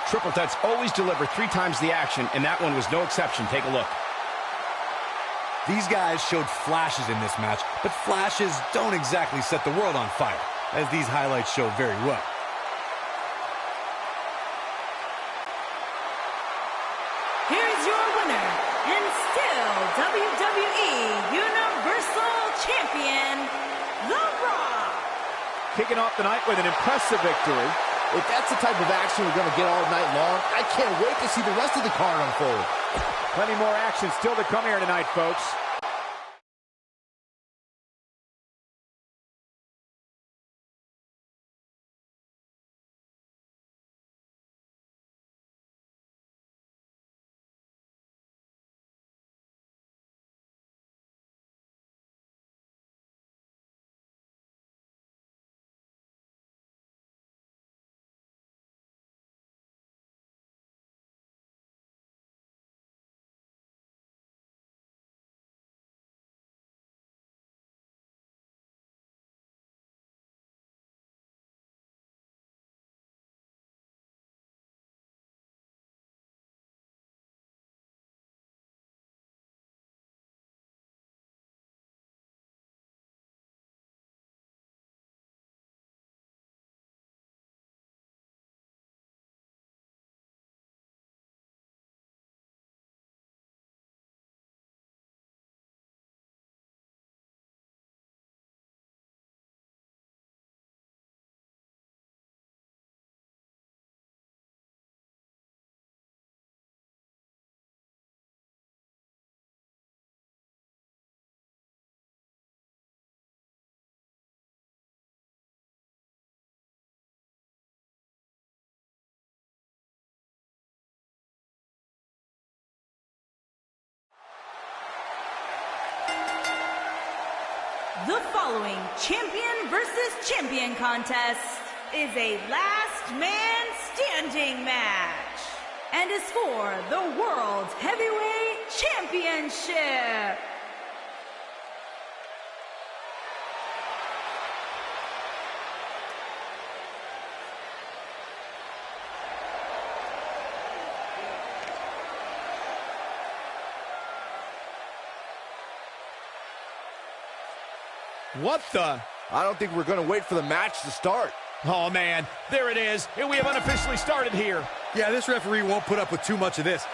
Triple Threats always deliver 3 times the action, and that one was no exception. Take a look. These guys showed flashes in this match, but flashes don't exactly set the world on fire, as these highlights show very well. Here's your winner, and still WWE Universal Champion, The Rock. Kicking off the night with an impressive victory. If that's the type of action we're going to get all night long, I can't wait to see the rest of the card unfold. Plenty more action still to come here tonight, folks. The following champion versus champion contest is a last man standing match and is for the World Heavyweight Championship. What the? I don't think we're going to wait for the match to start. Oh, man. There it is. And we have unofficially started here. Yeah, this referee won't put up with too much of this.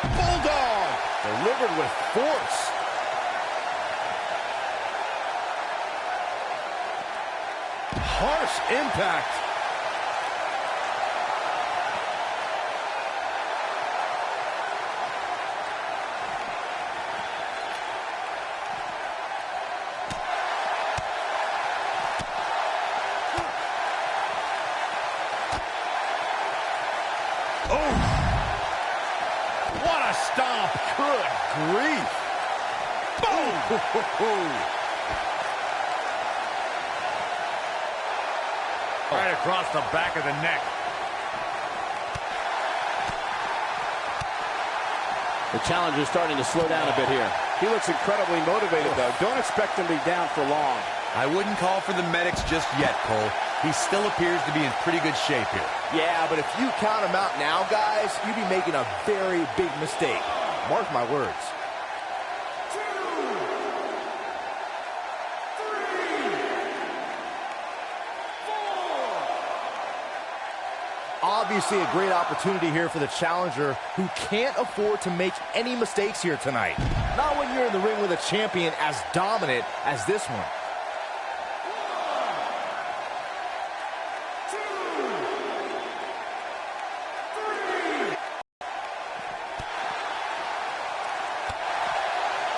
Bulldog! Delivered with force. Harsh impact. What a stomp. Good grief. Boom! Right across the back of the neck. The challenger's starting to slow down a bit here. He looks incredibly motivated, though. Don't expect him to be down for long. I wouldn't call for the medics just yet, Cole. He still appears to be in pretty good shape here. Yeah, but if you count him out now, guys, you'd be making a very big mistake. Mark my words. Obviously a great opportunity here for the challenger who can't afford to make any mistakes here tonight. Not when you're in the ring with a champion as dominant as this one.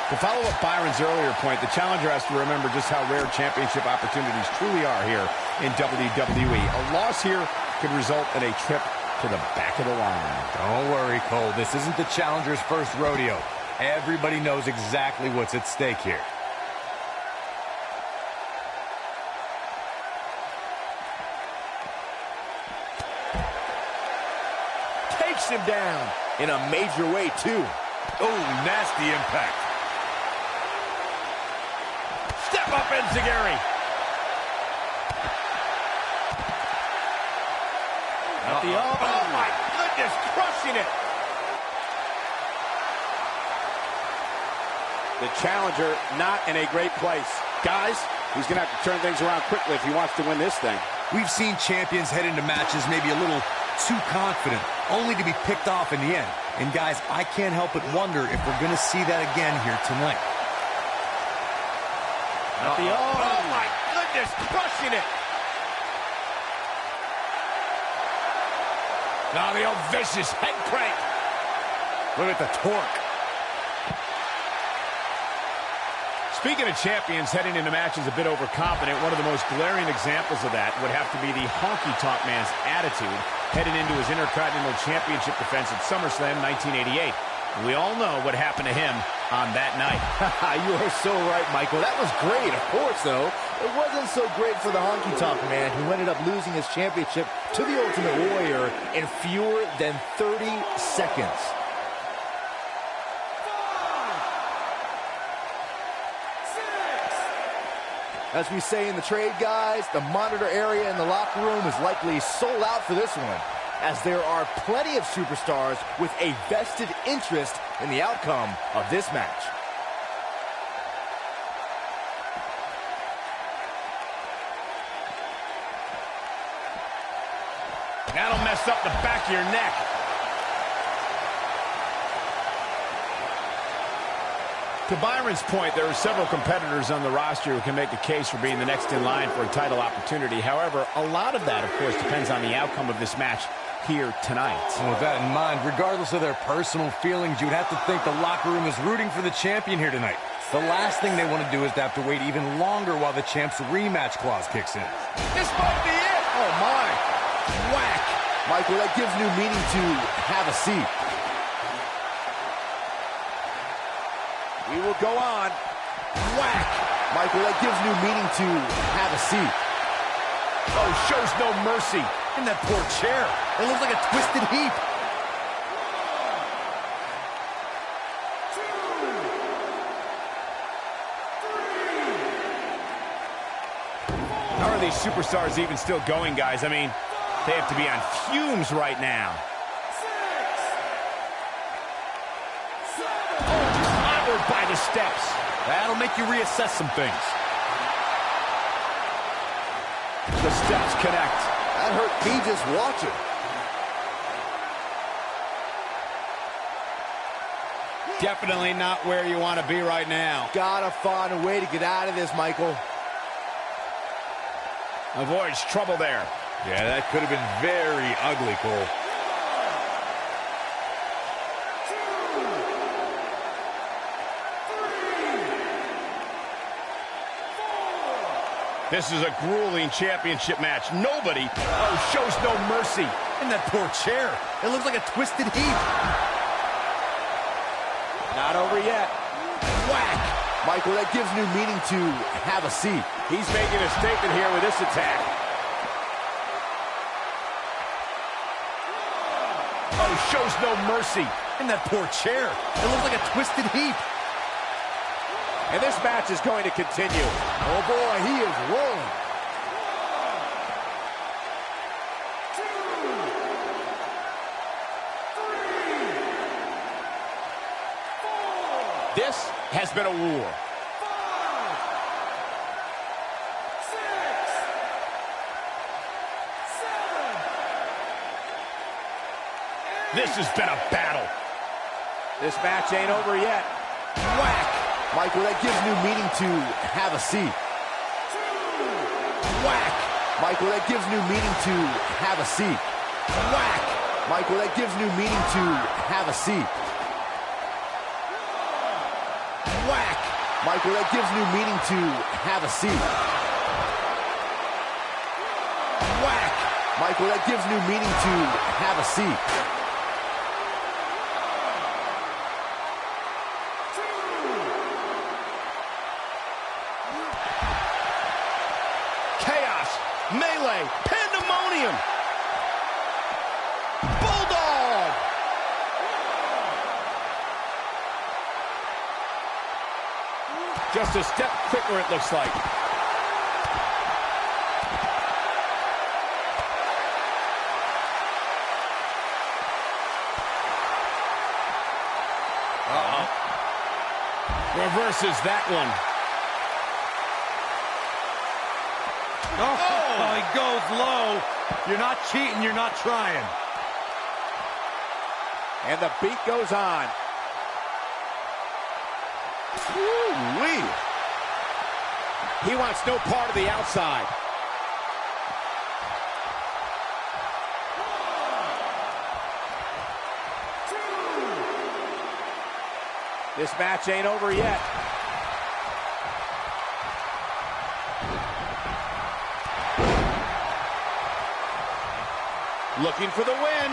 To follow up Byron's earlier point, the challenger has to remember just how rare championship opportunities truly are here in WWE. A loss here could result in a trip to the back of the line. Don't worry, Cole. This isn't the challenger's first rodeo. Everybody knows exactly what's at stake here. Takes him down in a major way, too. Oh, nasty impact. Step up, Enziguri. Oh, my goodness, crushing it. The challenger not in a great place. Guys, he's going to have to turn things around quickly if he wants to win this thing. We've seen champions head into matches maybe a little too confident, only to be picked off in the end. And guys, I can't help but wonder if we're going to see that again here tonight. Oh, my goodness, crushing it. Now the old vicious head crank. Look at the torque. Speaking of champions heading into matches a bit overconfident, one of the most glaring examples of that would have to be the honky-tonk man's attitude heading into his Intercontinental Championship defense at SummerSlam 1988. We all know what happened to him on that night. You are so right, Michael. That was great. Of course, though, it wasn't so great for the honky-tonk man who ended up losing his championship to the Ultimate Warrior in fewer than 30 seconds. As we say in the trade, guys, the monitor area in the locker room is likely sold out for this one, as there are plenty of superstars with a vested interest in the outcome of this match. That'll mess up the back of your neck. To Byron's point, there are several competitors on the roster who can make a case for being the next in line for a title opportunity. However, a lot of that, of course, depends on the outcome of this match here tonight. And with that in mind, regardless of their personal feelings, you would have to think the locker room is rooting for the champion here tonight. The last thing they want to do is to have to wait even longer while the champ's rematch clause kicks in. This might be it. Oh, my. Whack. Michael, that gives new meaning to have a seat. We will go on. Whack. Michael, that gives new meaning to have a seat. Oh, shows no mercy. In that poor chair. It looks like a twisted heap. How are these superstars even still going, guys? I mean, they have to be on fumes right now. Clobbered by the steps. That'll make you reassess some things. The steps connect. That hurt me just watching. Definitely not where you want to be right now. Gotta find a way to get out of this, Michael. Avoids trouble there. Yeah, that could have been very ugly, Cole. This is a grueling championship match. Nobody, shows no mercy. In that poor chair. It looks like a twisted heap. Not over yet. Whack. Michael, that gives new meaning to have a seat. He's making a statement here with this attack. Oh, shows no mercy. In that poor chair. It looks like a twisted heap. And this match is going to continue. Oh, boy, he is rolling. This has been a war. 5, 6, 7, This has been a battle. This match ain't over yet. Whack! Michael, that gives new meaning to have a seat. Whack! Michael, that gives new meaning to have a seat. Whack! Michael, that gives new meaning to have a seat. Whack! Michael, that gives new meaning to have a seat. Whack! Michael, that gives new meaning to have a seat. Chaos, melee, pandemonium. Bulldog. Just a step quicker, it looks like. Reverses that one. Oh, he goes low. You're not cheating, you're not trying. And the beat goes on. Woo-wee. He wants no part of the outside. This match ain't over yet. Looking for the win.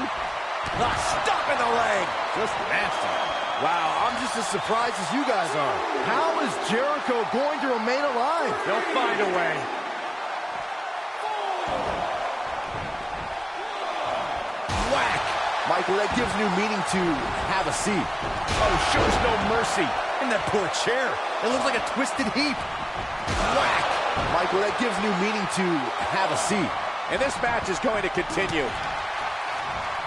Stop in the leg. Just nasty. Wow, I'm just as surprised as you guys are. How is Jericho going to remain alive? They'll find a way. Whack! Michael, that gives new meaning to have a seat. Oh, shows no mercy. And that poor chair. It looks like a twisted heap. Whack! Michael, that gives new meaning to have a seat. And this match is going to continue.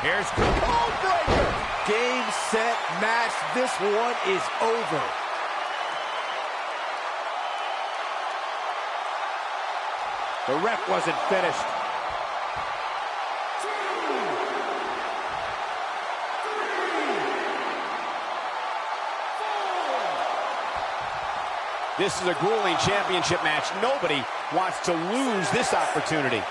Here's Code breaker! Game, set, match. This one is over. The ref wasn't finished. This is a grueling championship match. Nobody wants to lose this opportunity.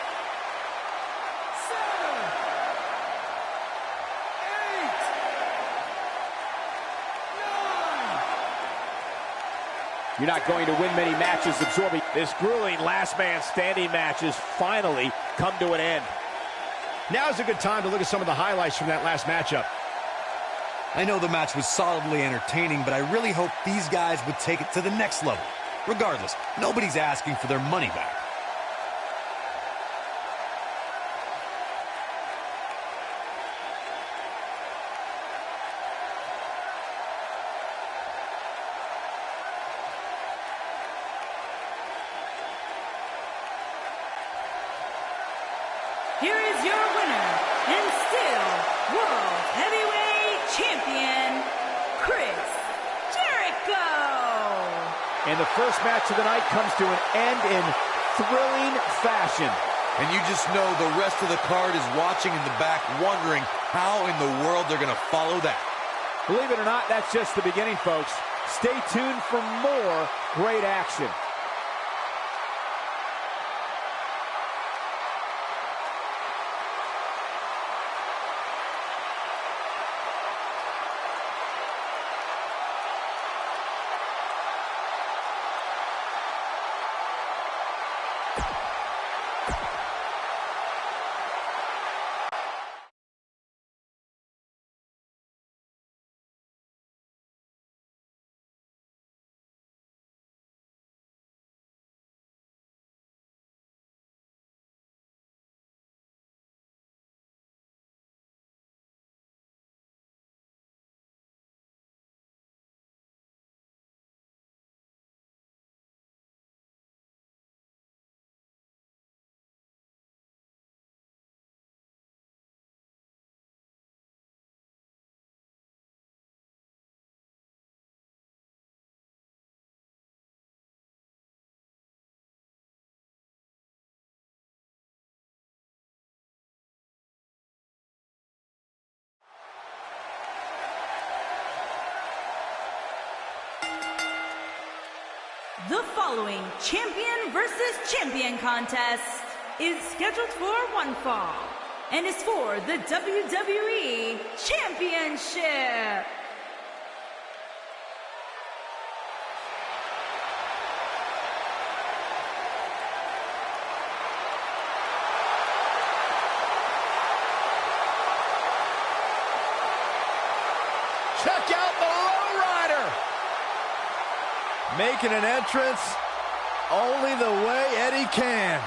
You're not going to win many matches absorbing. This grueling last man standing match has finally come to an end. Now's a good time to look at some of the highlights from that last matchup. I know the match was solidly entertaining, but I really hope these guys would take it to the next level. Regardless, nobody's asking for their money back. Here is your winner, and still World Heavyweight Champion, Chris Jericho. And the first match of the night comes to an end in thrilling fashion. And you just know the rest of the card is watching in the back, wondering how in the world they're going to follow that. Believe it or not, that's just the beginning, folks. Stay tuned for more great action. The following champion versus champion contest is scheduled for one fall and is for the WWE Championship. Check out the lowrider. Making an entrance only the way Eddie can.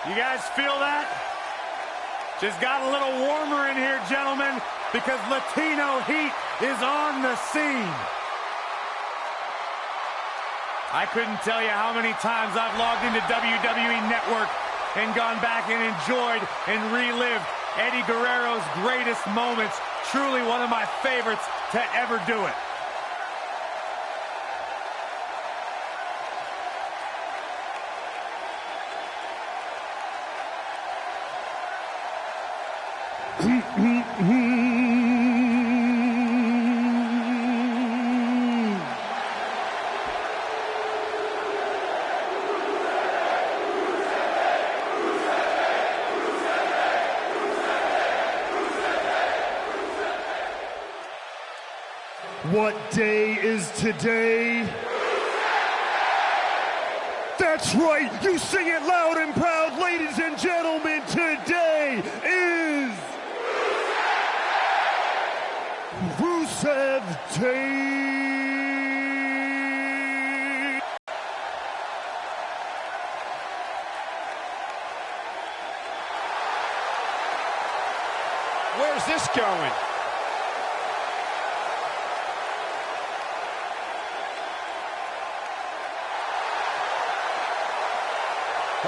You guys feel that? Just got a little warmer in here, gentlemen, because Latino heat is on the scene. I couldn't tell you how many times I've logged into WWE Network and gone back and enjoyed and relived Eddie Guerrero's greatest moments. Truly one of my favorites to ever do it. What day is today? That's right, you sing it loud and proud, ladies and gentlemen. Today is Rusev Day. Where's this going?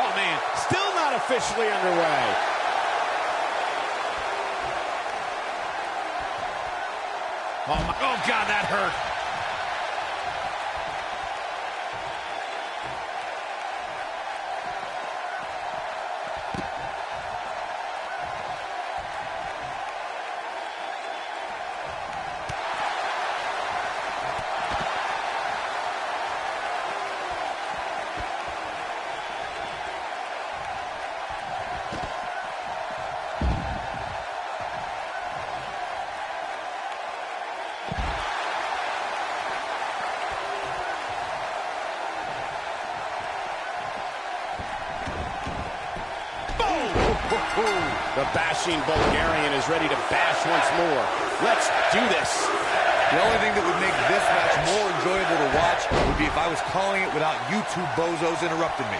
Oh, man, still not officially underway. Oh, God, that hurt. The bashing Bulgarian is ready to bash once more. Let's do this. The only thing that would make this match more enjoyable to watch would be if I was calling it without you two bozos interrupting me.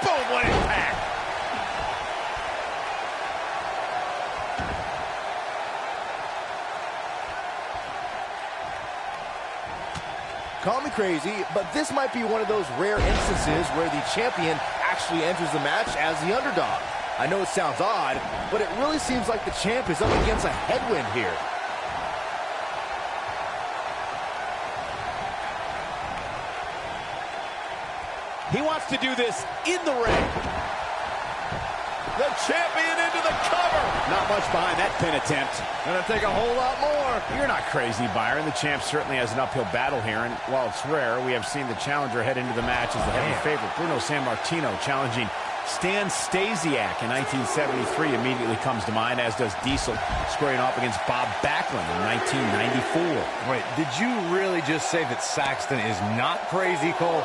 Boom, what impact. Call me crazy, but this might be one of those rare instances where the champion actually enters the match as the underdog. I know it sounds odd, but it really seems like the champ is up against a headwind here. He wants to do this in the ring. The champion into the cover. Not much behind that pin attempt. Gonna take a whole lot more. You're not crazy, Byron. The champ certainly has an uphill battle here, and while it's rare, we have seen the challenger head into the match as the heavy favorite. Bruno Sammartino challenging Stan Stasiak in 1973 immediately comes to mind, as does Diesel squaring off against Bob Backlund in 1994. Wait, did you really just say that Saxton is not crazy, Cole?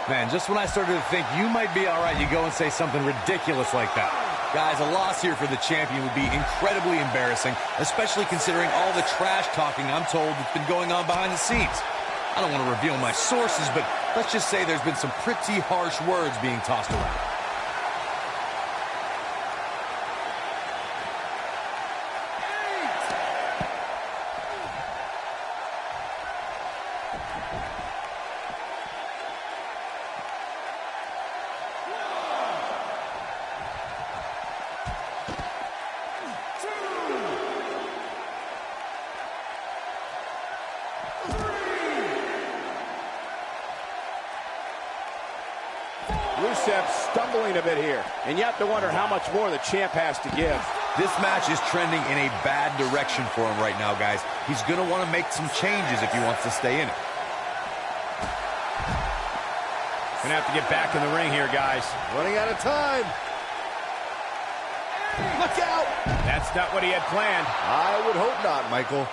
Man, just when I started to think you might be all right, you go and say something ridiculous like that. Guys, a loss here for the champion would be incredibly embarrassing, especially considering all the trash talking I'm told that's been going on behind the scenes. I don't want to reveal my sources, but let's just say there's been some pretty harsh words being tossed around. Rusev stumbling a bit here, and you have to wonder how much more the champ has to give. This match is trending in a bad direction for him right now, guys. He's going to want to make some changes if he wants to stay in it. Gonna have to get back in the ring here, guys. Running out of time. Look out! That's not what he had planned. I would hope not, Michael.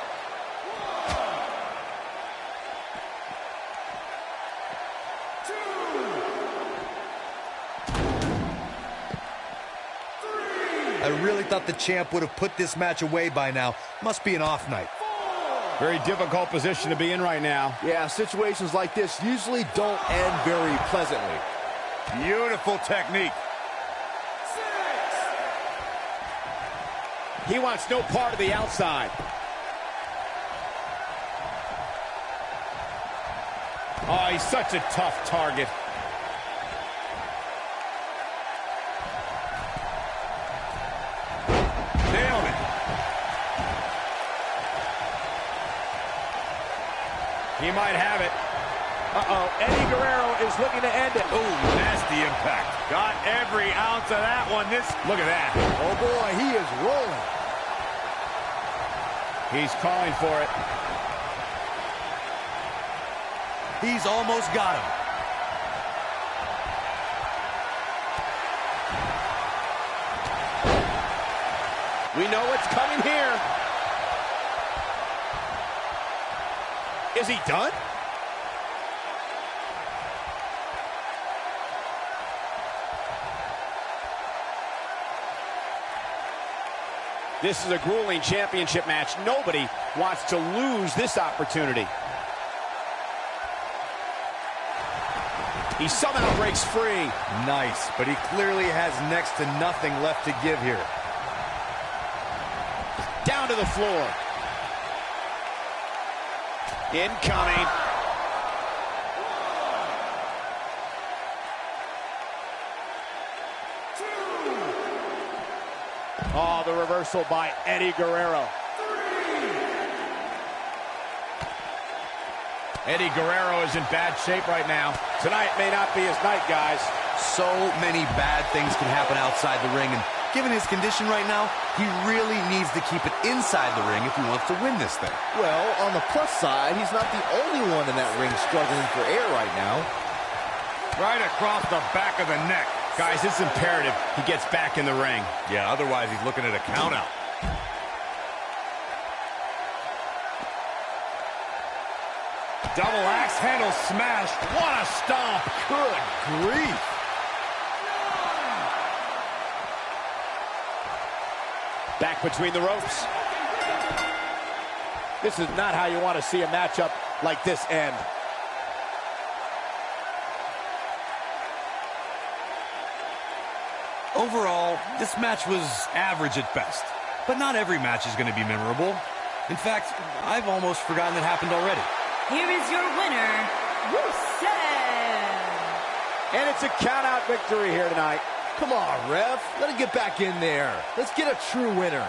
I really thought the champ would have put this match away by now. Must be an off night. Very difficult position to be in right now. Yeah, situations like this usually don't end very pleasantly. Beautiful technique. He wants no part of the outside. Oh, he's such a tough target. Nailed it. He might have it. Uh-oh, Eddie Guerrero is looking to end it. Oh, nasty impact. Got every ounce of that one. Look at that. Oh boy, he is rolling. He's calling for it. He's almost got him. We know what's coming here. Is he done? This is a grueling championship match. Nobody wants to lose this opportunity. He somehow breaks free. Nice, but he clearly has next to nothing left to give here. Down to the floor. Incoming. Oh, the reversal by Eddie Guerrero. Eddie Guerrero is in bad shape right now. Tonight may not be his night, guys. So many bad things can happen outside the ring, and given his condition right now, he really needs to keep it inside the ring if he wants to win this thing. Well, on the plus side, he's not the only one in that ring struggling for air right now. Right across the back of the neck. Guys, it's imperative he gets back in the ring. Yeah, otherwise he's looking at a countout. Double axe handle smash. What a stomp. Good grief. Back between the ropes. This is not how you want to see a matchup like this end. Overall, this match was average at best. But not every match is going to be memorable. In fact, I've almost forgotten it happened already. Here is your winner, Rusev. And it's a count-out victory here tonight. Come on, ref. Let him get back in there. Let's get a true winner.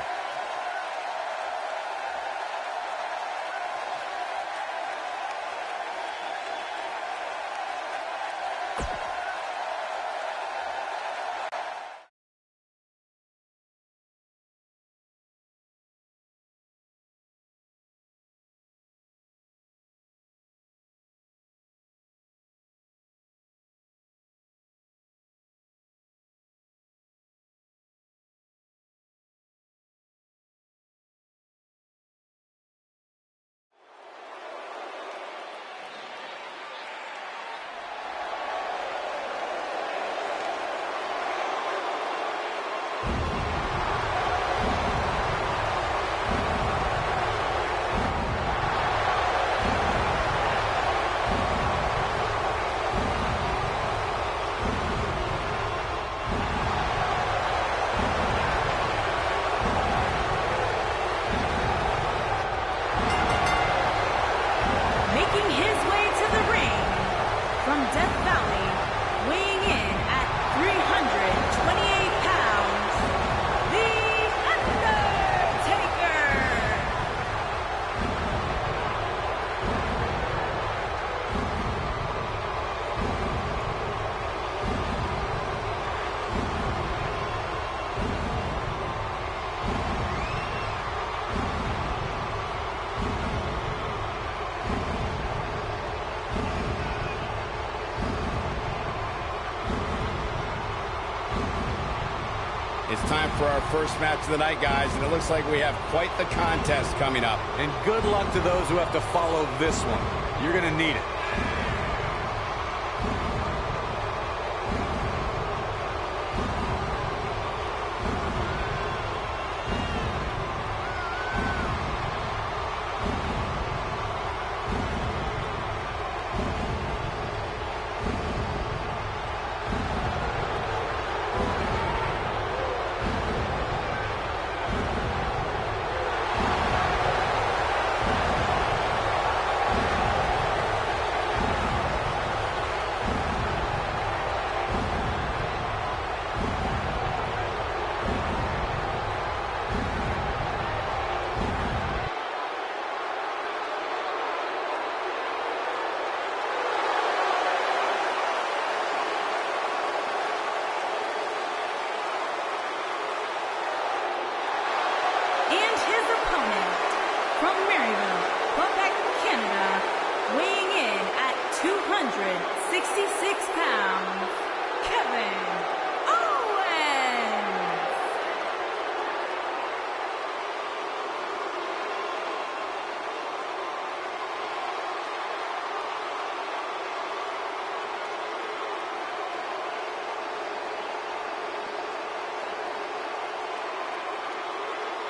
for our first match of the night, guys, and it looks like we have quite the contest coming up. And good luck to those who have to follow this one. You're going to need it. And his opponent, from Maryville, Quebec, Canada, weighing in at 266 pounds, Kevin Owens.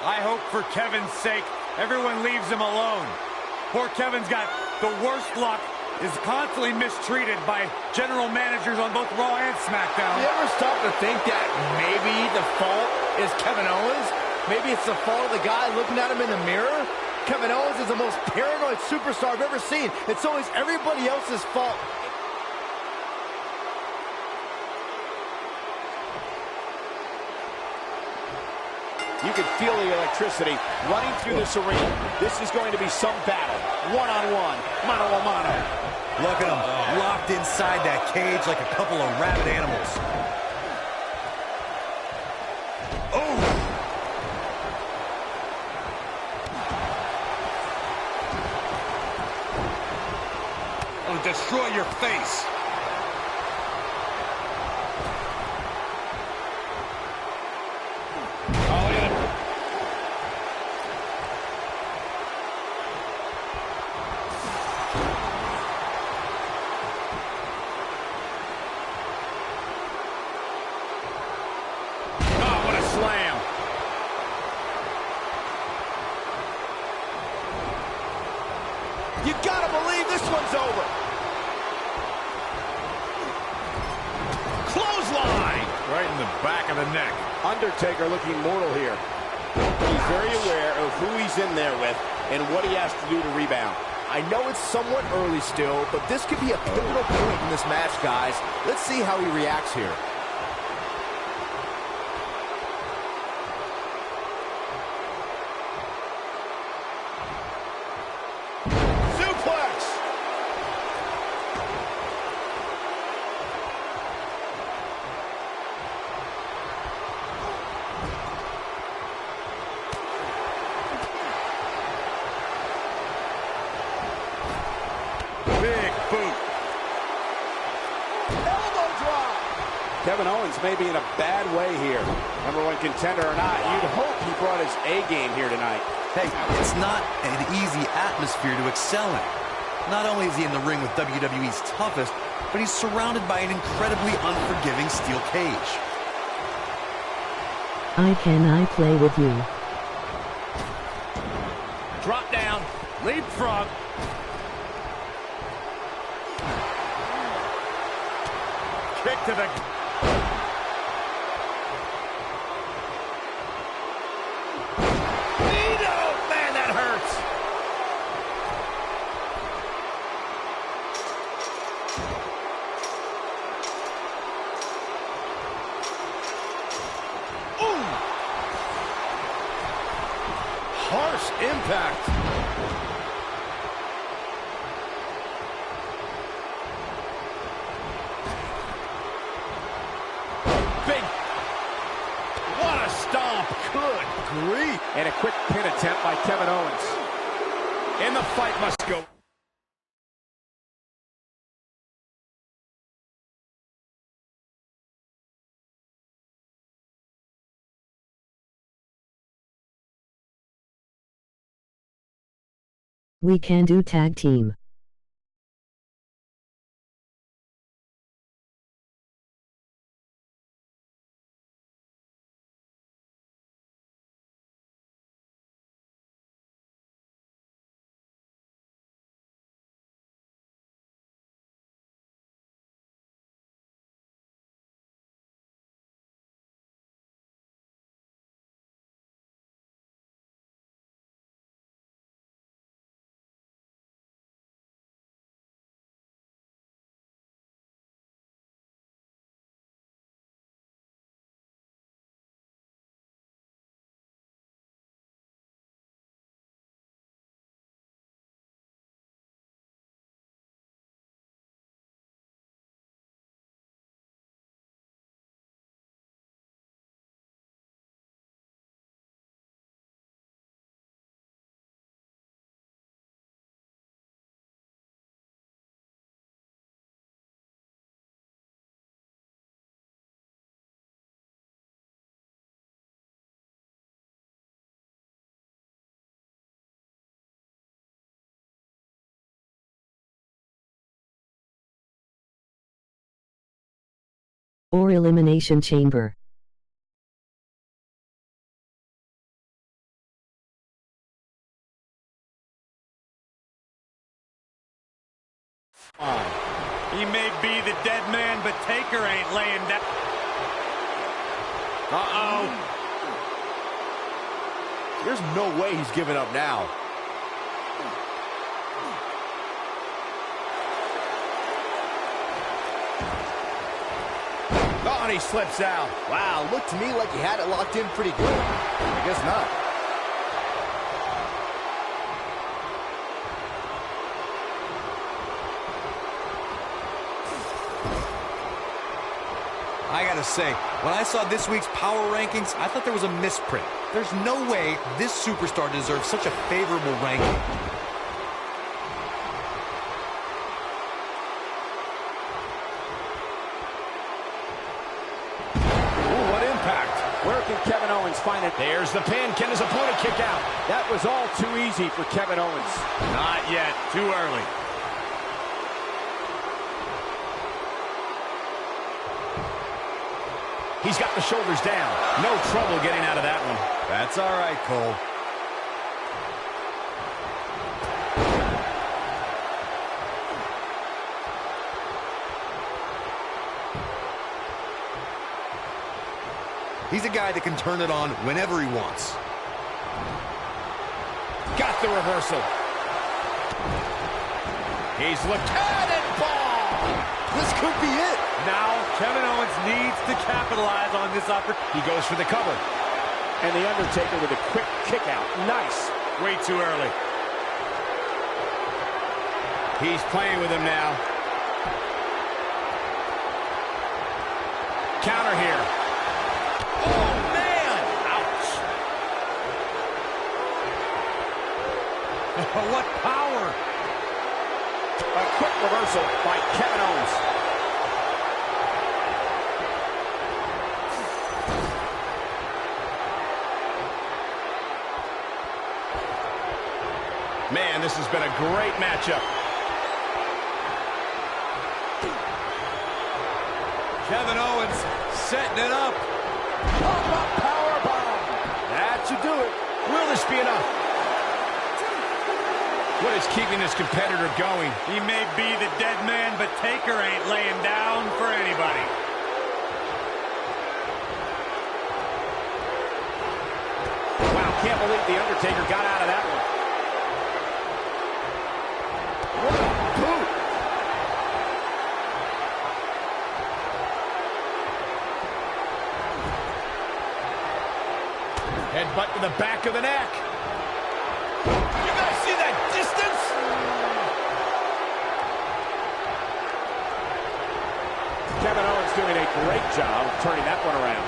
I hope for Kevin's sake, everyone leaves him alone. Poor Kevin's got the worst luck, is constantly mistreated by general managers on both Raw and SmackDown. You ever stop to think that maybe the fault is Kevin Owens? Maybe it's the fault of the guy looking at him in the mirror? Kevin Owens is the most paranoid superstar I've ever seen. It's always everybody else's fault. You can feel the electricity running through this arena. This is going to be some battle. One-on-one, mano-a-mano. Look at them, locked inside that cage like a couple of rabid animals. Oh! I'll destroy your face. Slam. You gotta believe this one's over. Clothesline. Right in the back of the neck. Undertaker looking mortal here. He's very aware of who he's in there with and what he has to do to rebound. I know it's somewhat early still, but this could be a pivotal point in this match, guys. Let's see how he reacts here. Big boot. Elbow drop. Kevin Owens may be in a bad way here. #1 contender or not, you'd hope he brought his A game here tonight. Hey, it's not an easy atmosphere to excel in. Not only is he in the ring with WWE's toughest, but he's surrounded by an incredibly unforgiving steel cage. Can I play with you? Drop down, leapfrog. Kick to the... Man, that hurts. Ooh. Harsh impact. Big. What a stomp. Good grief. And a quick pin attempt by Kevin Owens. And the fight must go. We can do tag team. Or elimination chamber. He may be the dead man, but Taker ain't laying down. Uh-oh. There's no way he's giving up now. Oh, and he slips out. Wow, looked to me like he had it locked in pretty good. I guess not. I gotta say, when I saw this week's power rankings, I thought there was a misprint. There's no way this superstar deserves such a favorable ranking. Ooh, what impact. Where can Kevin Owens find it? There's the pin. Can his opponent kick out? That was all too easy for Kevin Owens. Not yet. Too early. He's got the shoulders down. No trouble getting out of that one. That's all right, Cole. He's a guy that can turn it on whenever he wants. Got the reversal. He's looked cannonball. This could be it. Now, Kevin Owens needs to capitalize on this opportunity. He goes for the cover. And The Undertaker with a quick kick out. Nice. Way too early. He's playing with him now. Counter here. Oh, man! Ouch. What power! A quick reversal by Kevin Owens. Man, this has been a great matchup. Kevin Owens setting it up. Powerbomb. That should do it. Will this be enough? What is keeping this competitor going? He may be the dead man, but Taker ain't laying down for anybody. Wow, can't believe The Undertaker got out of that one. What a boot! Headbutt to the back of the neck. You guys see that distance? Kevin Owens doing a great job of turning that one around.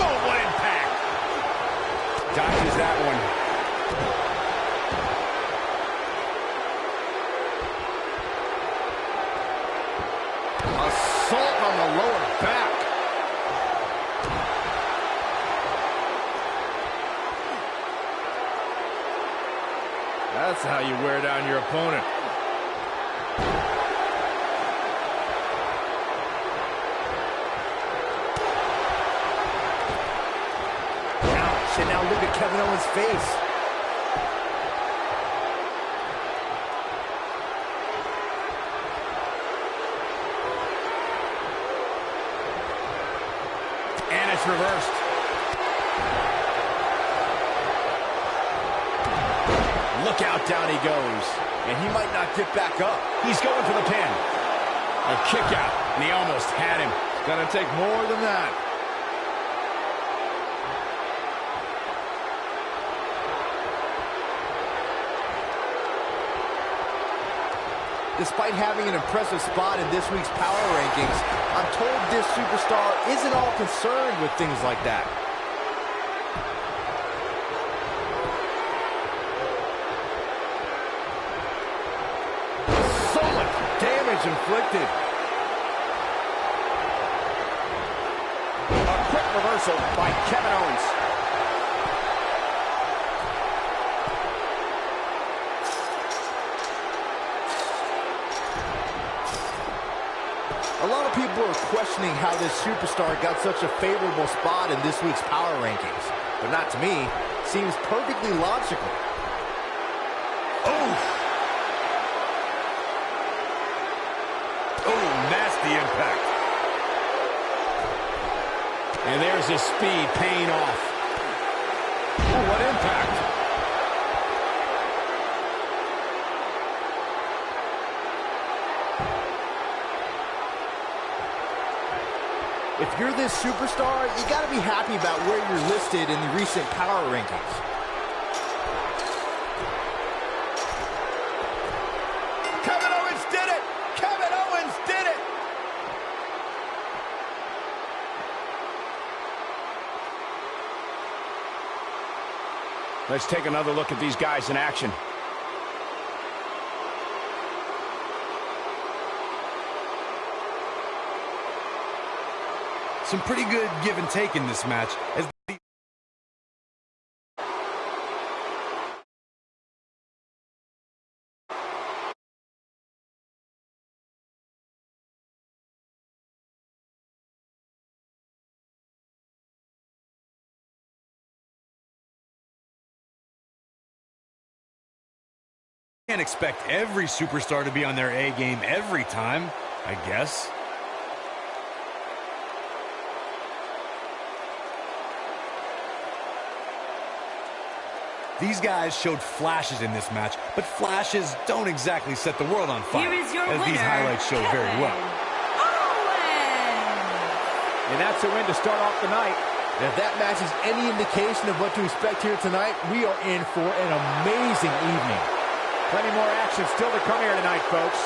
Oh, what impact! Dodges that one. Assault on the lower back. That's how you wear down your opponent. Ouch, and now look at Kevin Owens' face. And it's reversed. Look out, down he goes. And he might not get back up. He's going for the pin. A kick out, and he almost had him. It's gonna take more than that. Despite having an impressive spot in this week's power rankings, I'm told this superstar isn't all concerned with things like that. So much damage inflicted. A quick reversal by Kevin Owens. A lot of people are questioning how this superstar got such a favorable spot in this week's power rankings. But not to me. Seems perfectly logical. Oh, nasty impact. And there's his speed paying off. Oh, what impact. If you're this superstar, you gotta be happy about where you're listed in the recent power rankings. Kevin Owens did it! Kevin Owens did it! Let's take another look at these guys in action. Some pretty good give and take in this match. As can't expect every superstar to be on their A game every time, I guess. These guys showed flashes in this match, but flashes don't exactly set the world on fire, Here is your as these winner, highlights show very well. Owens! And that's a win to start off the night. And if that match is any indication of what to expect here tonight, we are in for an amazing evening. Plenty more action still to come here tonight, folks.